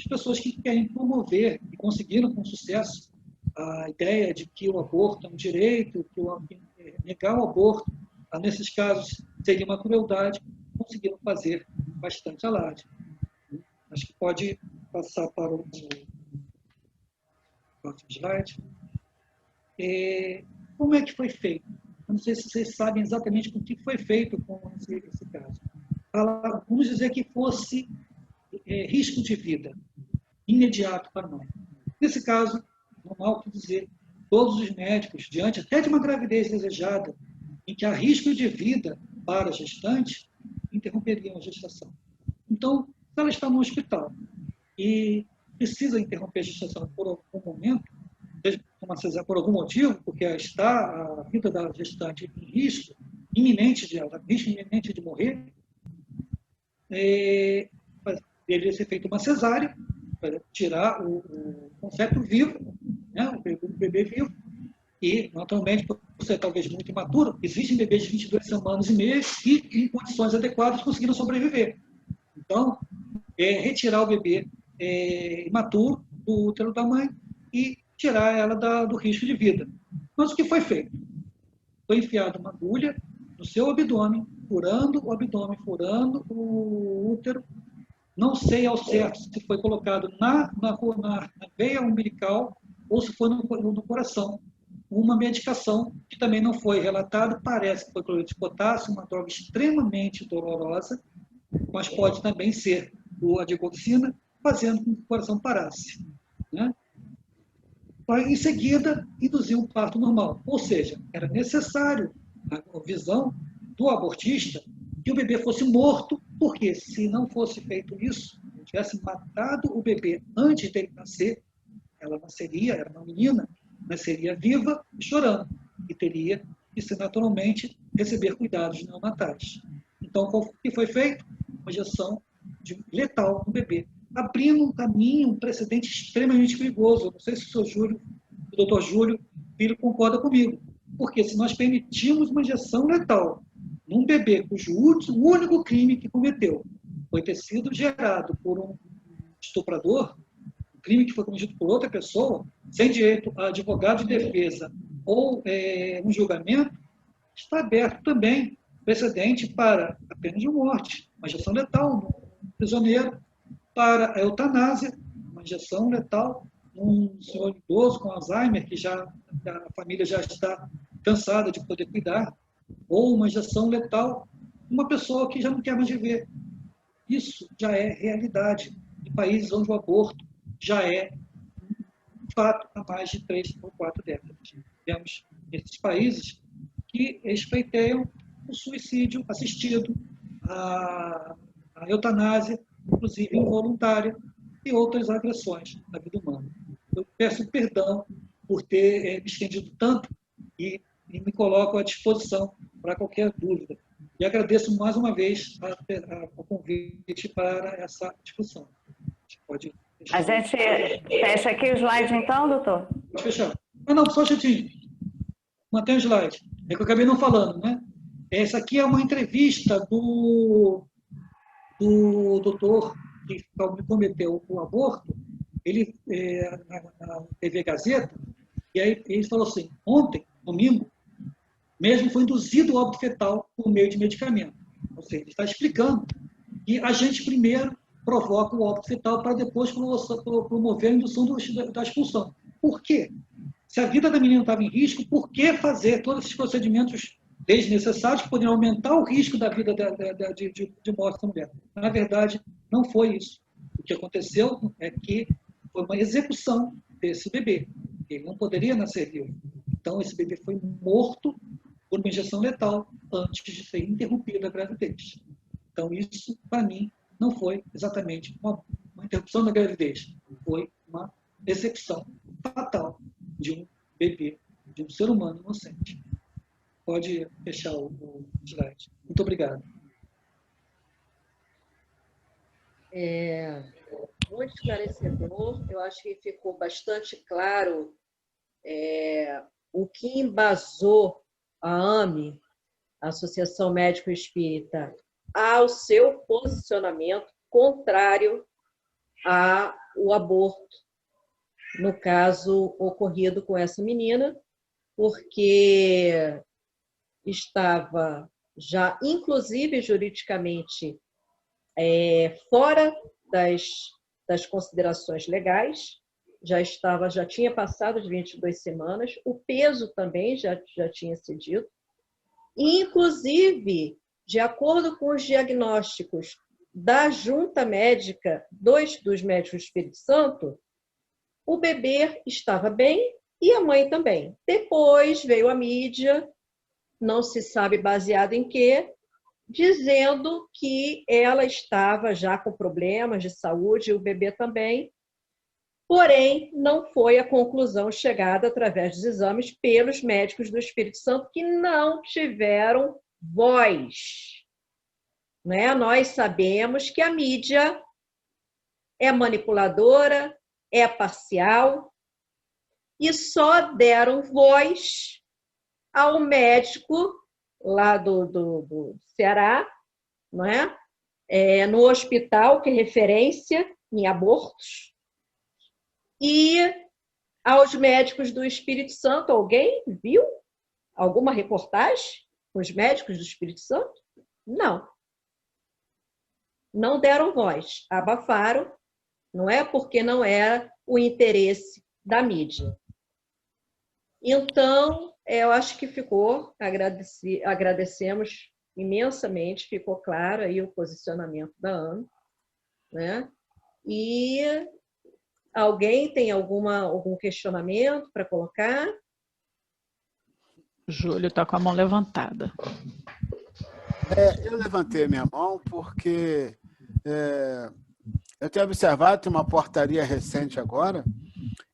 pessoas que querem promover e conseguiram com sucesso a ideia de que o aborto é um direito, que negar o aborto, nesses casos, seria uma crueldade, conseguiram fazer bastante alarde. Acho que pode passar para o próximo slide. Como é que foi feito? Eu não sei se vocês sabem exatamente o que foi feito com esse caso. Vamos dizer que fosse risco de vida imediato para a mãe. Nesse caso, normal dizer, todos os médicos, diante até de uma gravidez desejada, em que há risco de vida para a gestante, interromperiam a gestação. Então, se ela está no hospital e precisa interromper a gestação por algum momento, por algum motivo, porque está a vida da gestante em risco iminente de morrer, deveria ser feita uma cesárea para tirar o concepto vivo, né, o bebê vivo, e, naturalmente, por ser talvez muito imaturo, existem bebês de 22 semanas e meia que, em condições adequadas, conseguiram sobreviver. Então, retirar o bebê imaturo do útero da mãe e tirar ela do risco de vida. Mas o que foi feito? Foi enfiada uma agulha no seu abdômen, furando o abdômen, furando o útero. Não sei ao certo se foi colocado na veia umbilical ou se foi no coração. Uma medicação que também não foi relatada, parece que foi cloreto de potássio, uma droga extremamente dolorosa, mas pode também ser a digoxina, fazendo com que o coração parasse. Né? Em seguida, induziu um parto normal. Ou seja, era necessário, a visão do abortista, que o bebê fosse morto, porque se não fosse feito isso, tivesse matado o bebê antes dele nascer, ela nasceria, era uma menina, nasceria viva e chorando, e teria que, naturalmente, receber cuidados neonatais. Então, o que foi feito? Uma injeção letal no bebê, abrindo um caminho, um precedente extremamente perigoso. Eu não sei se o doutor Júlio Filho concorda comigo, porque se nós permitirmos uma injeção letal num bebê cujo único crime que cometeu foi ter sido gerado por um estuprador, um crime que foi cometido por outra pessoa, sem direito a advogado de defesa ou um julgamento, está aberto também precedente para a pena de morte, uma injeção letal no prisioneiro, para a eutanásia, uma injeção letal num senhor idoso com Alzheimer, que a família já está cansada de poder cuidar, ou uma injeção letal numa pessoa que já não quer mais viver. Isso já é realidade. em países onde o aborto já é um fato há mais de 3 ou 4 décadas. Temos esses países que respeiteiam o suicídio assistido, a eutanásia, inclusive involuntária, e outras agressões à vida humana. Eu peço perdão por ter me estendido tanto e me coloco à disposição para qualquer dúvida. E agradeço mais uma vez o convite para essa discussão. Pode fechar. A gente fecha aqui o slide então, doutor? Pode fechar. Não, só um instantinho. Mantém o slide. É que eu acabei não falando, né? Essa aqui é uma entrevista do doutor que cometeu o aborto, ele na TV Gazeta, e aí ele falou assim, ontem, domingo, mesmo foi induzido o óbito fetal por meio de medicamento. Ou seja, ele está explicando que a gente primeiro provoca o óbito fetal para depois promover a indução da expulsão. Por quê? Se a vida da menina estava em risco, por que fazer todos esses procedimentos desnecessários que poderiam aumentar o risco da vida de morte da mulher? Na verdade, não foi isso. O que aconteceu é que foi uma execução desse bebê. Ele não poderia nascer vivo. Então, esse bebê foi morto por uma injeção letal antes de ser interrompida a gravidez. Então, isso, para mim, não foi exatamente uma interrupção da gravidez. Foi uma execução fatal de um bebê, de um ser humano inocente. Pode fechar o slide. Muito obrigado. Muito esclarecedor. Eu acho que ficou bastante claro o que embasou a AME, a Associação Médico Espírita, ao seu posicionamento contrário ao aborto, no caso ocorrido com essa menina, porque estava já, inclusive juridicamente, fora das considerações legais, já tinha passado de 22 semanas, o peso também já tinha sido dito, e, inclusive, de acordo com os diagnósticos da junta médica dos médicos do Espírito Santo, o bebê estava bem e a mãe também. Depois veio a mídia, não se sabe baseado em quê, dizendo que ela estava já com problemas de saúde, e o bebê também, porém, não foi a conclusão chegada através dos exames pelos médicos do Espírito Santo, que não tiveram voz. Né? Nós sabemos que a mídia é manipuladora, é parcial, e só deram voz ao médico lá do Ceará, não é? No hospital, que é referência em abortos, e aos médicos do Espírito Santo. Alguém viu alguma reportagem com os médicos do Espírito Santo? Não. Não deram voz, abafaram, não é? Porque não era o interesse da mídia. Então, eu acho que ficou, agradecemos imensamente, ficou claro aí o posicionamento da AME, né? E alguém tem algum questionamento para colocar? Júlio está com a mão levantada. Eu levantei minha mão porque eu tenho observado, tem uma portaria recente agora,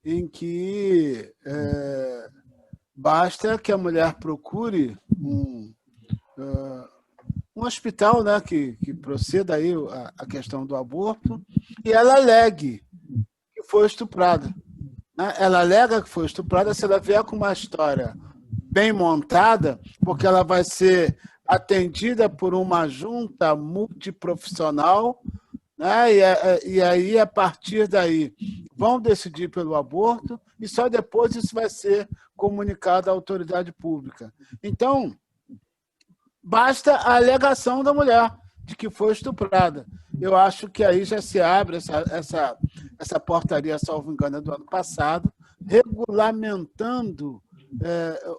em que basta que a mulher procure um hospital, né, que proceda aí a questão do aborto, e ela alegue que foi estuprada. Né? Ela alega que foi estuprada se ela vier com uma história bem montada, porque ela vai ser atendida por uma junta multiprofissional, né? E aí, a partir daí, vão decidir pelo aborto e só depois isso vai ser comunicado à autoridade pública. Então, basta a alegação da mulher de que foi estuprada. Eu acho que aí já se abre essa portaria, salvo engano, do ano passado, regulamentando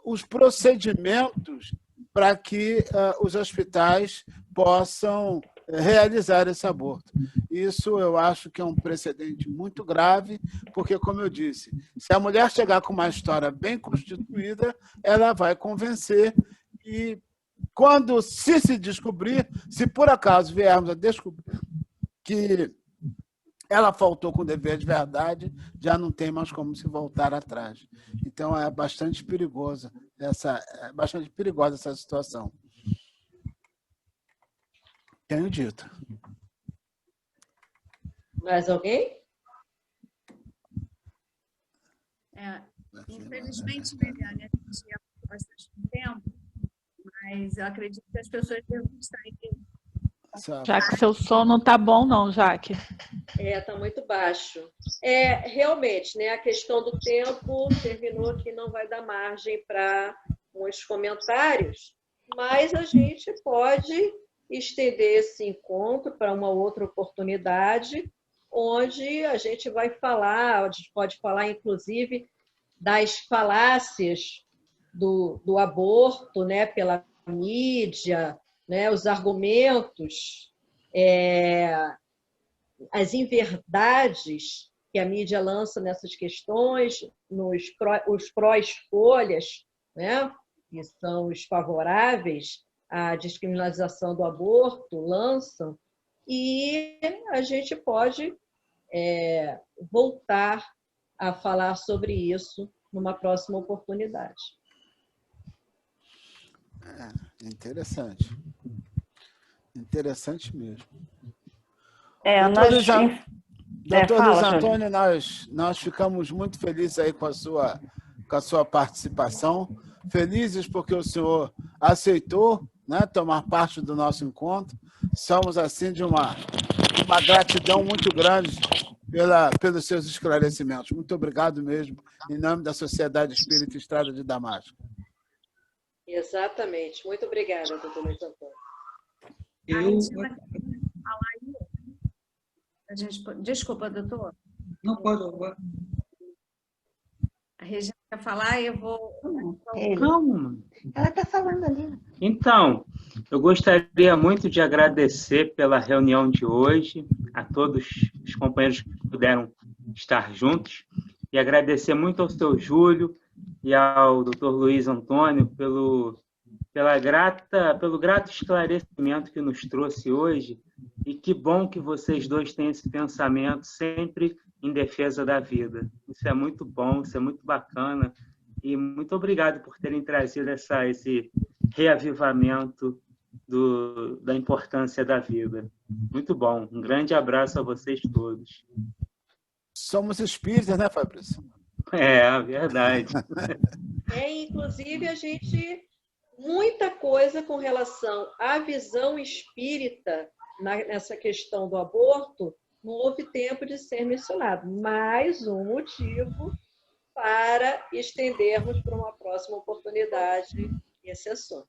os procedimentos para que os hospitais possam realizar esse aborto. Isso eu acho que é um precedente muito grave, porque, como eu disse, se a mulher chegar com uma história bem constituída, ela vai convencer e, quando se descobrir, se por acaso viermos a descobrir que ela faltou com o dever de verdade, já não tem mais como se voltar atrás. Então, é bastante perigosa essa situação. Tenho dito. Mais alguém? Infelizmente, Liliane, a gente ia bastante tempo, mas eu acredito que as pessoas devem estar aqui. Já que seu som não está bom, não, Jaque. Está muito baixo. Realmente, né, a questão do tempo terminou que não vai dar margem para muitos comentários, mas a gente pode estender esse encontro para uma outra oportunidade, onde a gente pode falar, inclusive, das falácias do aborto, né, pela mídia, né, os argumentos, as inverdades que a mídia lança nessas questões, os pró-escolhas, né, que são os favoráveis à descriminalização do aborto, lançam, e a gente pode voltar a falar sobre isso numa próxima oportunidade. Interessante. Interessante mesmo. Doutor Luiz Antônio, nós ficamos muito felizes aí com a sua participação, felizes porque o senhor aceitou, né, tomar parte do nosso encontro. Somos, assim, de uma gratidão muito grande pelos seus esclarecimentos. Muito obrigado mesmo, em nome da Sociedade Espírita Estrada de Damasco. Exatamente. Muito obrigada, doutor Luiz Antônio. Desculpa, doutor. Não pode agora. A Regina quer falar e eu vou... Calma. Ela está falando ali. Então, eu gostaria muito de agradecer pela reunião de hoje, a todos os companheiros que puderam estar juntos, e agradecer muito ao seu Júlio e ao doutor Luiz Antônio pelo grato esclarecimento que nos trouxe hoje, e que bom que vocês dois têm esse pensamento sempre em defesa da vida. Isso é muito bom, isso é muito bacana, e muito obrigado por terem trazido esse reavivamento da importância da vida. Muito bom. Um grande abraço a vocês todos. Somos espíritas, né, Fabrício? É, verdade. Inclusive, muita coisa com relação à visão espírita nessa questão do aborto não houve tempo de ser mencionado. Mais um motivo para estendermos para uma próxima oportunidade esse assunto.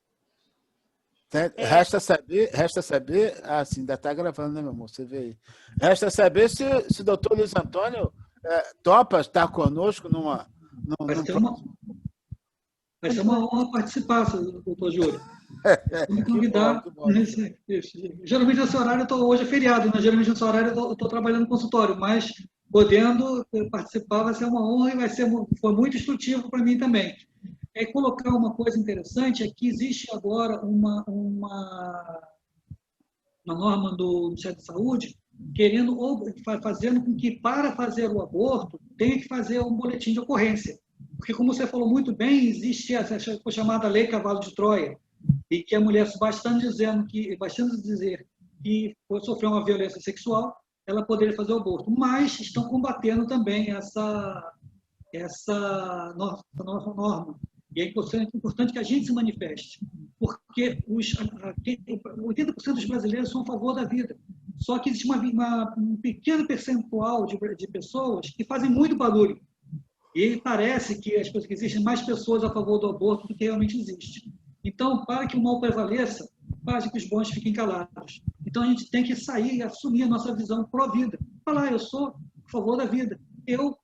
Resta saber, assim, ainda está gravando, né, meu amor? Você vê aí. Resta saber se o doutor Luiz Antônio topa estar conosco Vai ser uma honra participar, doutor Júlio. Vamos convidar. Geralmente, nesse horário, hoje é feriado, né? Geralmente, nesse horário, eu estou trabalhando no consultório, mas podendo participar vai ser uma honra e foi muito instrutivo para mim também. Colocar uma coisa interessante é que existe agora uma norma do Ministério da Saúde fazendo com que, para fazer o aborto, tenha que fazer um boletim de ocorrência. Porque, como você falou muito bem, existe essa chamada Lei Cavalo de Troia, e que a mulher, bastando dizer que sofreu uma violência sexual, ela poderia fazer o aborto. Mas estão combatendo também essa norma. E é importante que a gente se manifeste, porque 80% dos brasileiros são a favor da vida. Só que existe um pequeno percentual de pessoas que fazem muito barulho. E parece que existem mais pessoas a favor do aborto do que realmente existe. Então, para que o mal prevaleça, faz que os bons fiquem calados. Então, a gente tem que sair e assumir a nossa visão pró-vida. Falar, eu sou a favor da vida. Eu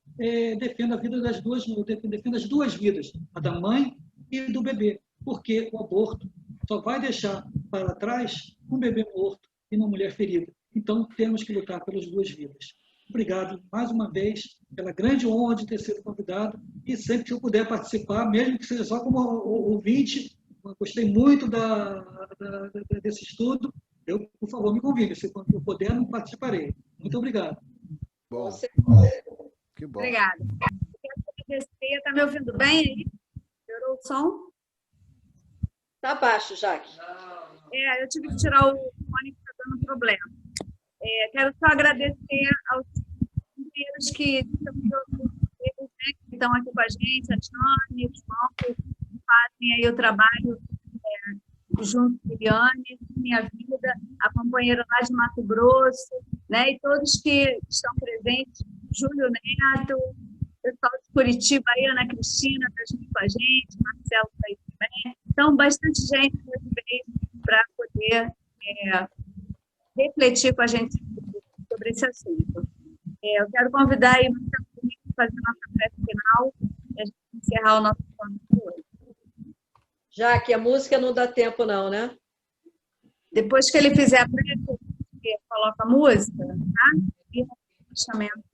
defendo a vida defendo as duas vidas, a da mãe e do bebê. Porque o aborto só vai deixar para trás um bebê morto e uma mulher ferida. Então, temos que lutar pelas duas vidas. Obrigado, mais uma vez, pela grande honra de ter sido convidado, e sempre que eu puder participar, mesmo que seja só como ouvinte, eu gostei muito desse estudo, por favor, me convide, se eu puder, não participarei. Muito obrigado. Bom. Que bom. Obrigada. Quero agradecer. Está me ouvindo bem aí? Melhorou o som? Está baixo, Jaque. Eu tive que tirar o fone que está dando problema. Quero só agradecer aos companheiros que estão aqui com a gente, a Jane, o João, que fazem aí o trabalho junto com a Eliane, Minha Vida, a companheira lá de Mato Grosso, né? E todos que estão presentes, Júlio Neto, o pessoal de Curitiba, aí, Ana Cristina, está junto com a gente, Marcelo está aí também. Então, bastante gente para poder refletir com a gente sobre esse assunto. Eu quero convidar aí para fazer a nossa prece final e a gente encerrar o nosso encontro hoje. Jaque, a música não dá tempo não, né? Depois que ele fizer a prece, ele coloca a música, tá? E o fechamento.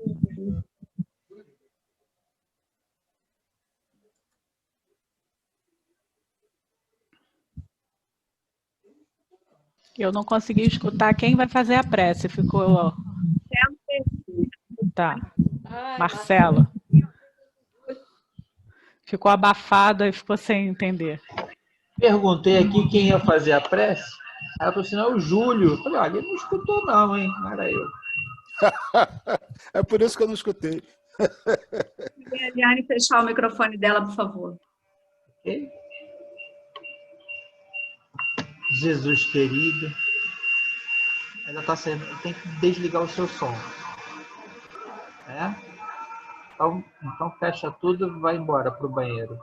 Eu não consegui escutar quem vai fazer a prece. Ficou... Tá. Marcelo. Ficou abafado e ficou sem entender. Perguntei aqui quem ia fazer a prece. Aí eu falei assim, não, o Júlio. Eu falei, olha, ele não escutou não, hein? Não era eu. É por isso que eu não escutei. A Eliane fechar o microfone dela, por favor. Okay. Jesus querido. Ainda está sendo. Tem que desligar o seu som. Então fecha tudo e vai embora para o banheiro.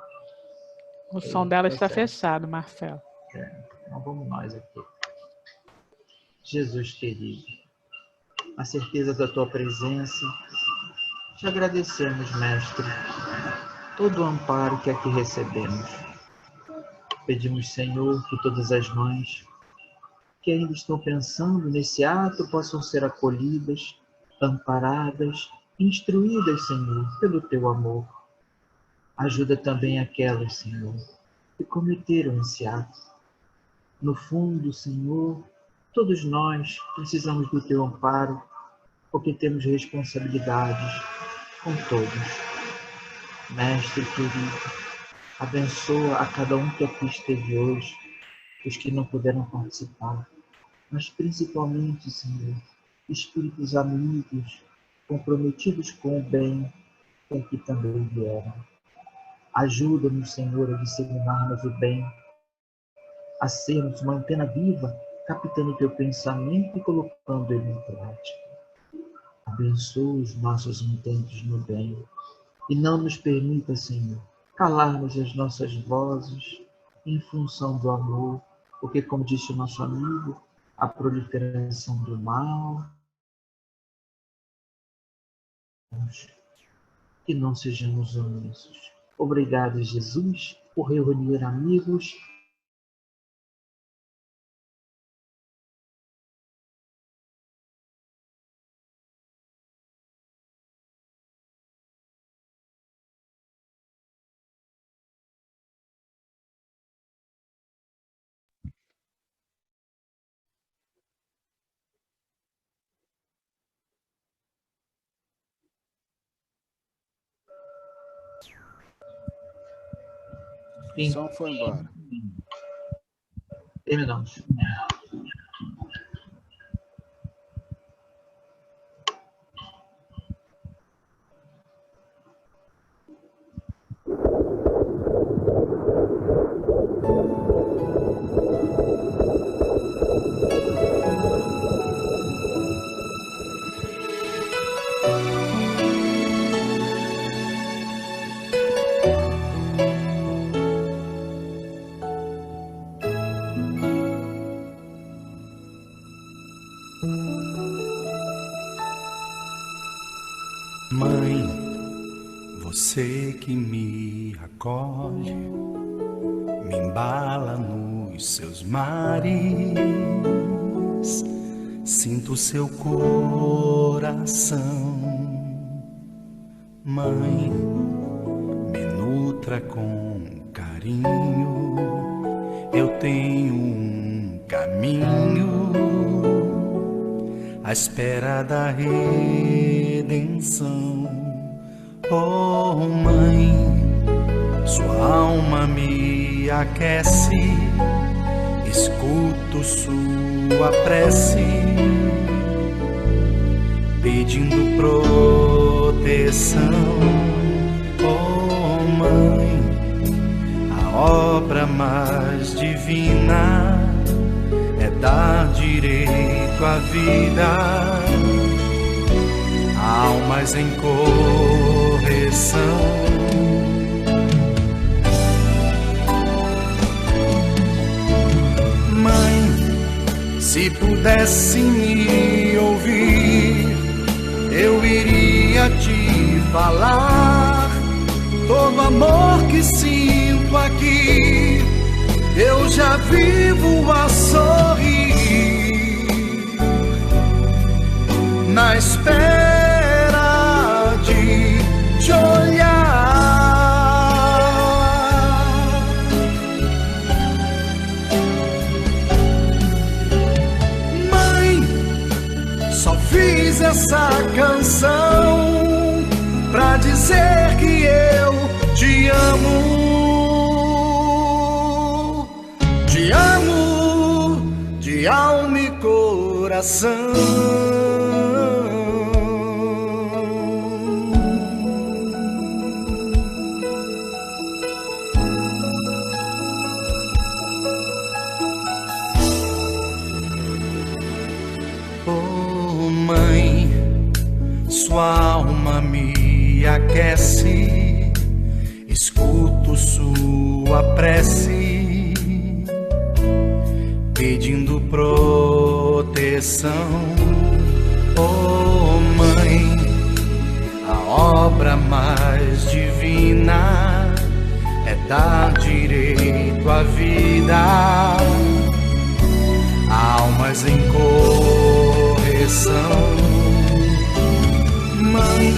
O som dela está fechado, Marcelo. Então vamos nós aqui. Jesus querido, a certeza da tua presença, te agradecemos, Mestre, todo o amparo que aqui recebemos. Pedimos, Senhor, que todas as mães que ainda estão pensando nesse ato possam ser acolhidas, amparadas, instruídas, Senhor, pelo teu amor. Ajuda também aquelas, Senhor, que cometeram esse ato. No fundo, Senhor, todos nós precisamos do teu amparo, porque temos responsabilidades com todos. Mestre querido, abençoa a cada um que aqui esteve hoje, os que não puderam participar, mas principalmente, Senhor, espíritos amigos, comprometidos com o bem, que aqui também vieram. Ajuda-nos, Senhor, a disseminarmos o bem, a sermos uma antena viva, captando o teu pensamento e colocando ele em prática. Abençoa os nossos intentos no bem e não nos permita, Senhor, calarmos as nossas vozes em função do amor, porque, como disse o nosso amigo, a proliferação do mal, que não sejamos omissos. Obrigado, Jesus, por reunir amigos. O som foi embora. Terminamos. Mãe, você que me acolhe, me embala nos seus mares, sinto seu coração. Mãe, me nutra com carinho, eu tenho um caminho à espera da redenção. Oh mãe, sua alma me aquece, escuto sua prece, pedindo proteção. Oh mãe, a obra mais divina é dar direito à vida, almas em correção. Mãe, se pudesse me ouvir, eu iria te falar todo amor que sinto aqui. Eu já vivo a sorrir na espera de te olhar. Mãe, só fiz essa canção pra dizer que eu te amo. Te amo de alma e coração. Oh mãe, sua alma me aquece, escuto sua prece, pedindo proteção. Oh mãe, a obra mais divina é dar direito à vida, almas em correção. Mãe,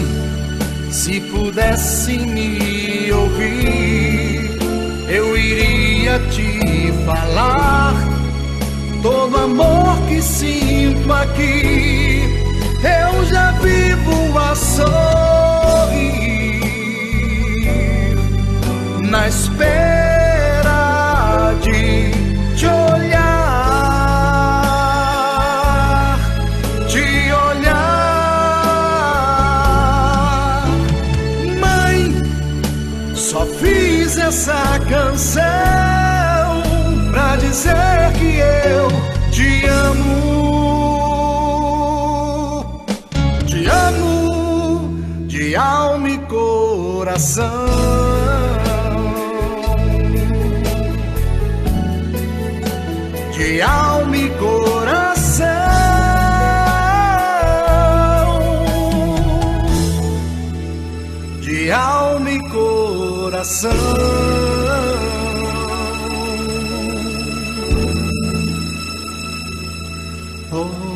se pudesse me ouvir, eu iria te falar todo amor que sinto aqui. Eu já vivo a sorrir na espera de te olhar, te olhar. Mãe, só fiz essa canção pra dizer que eu te amo. Te amo de alma e coração. De alma e coração. De alma e coração. Oh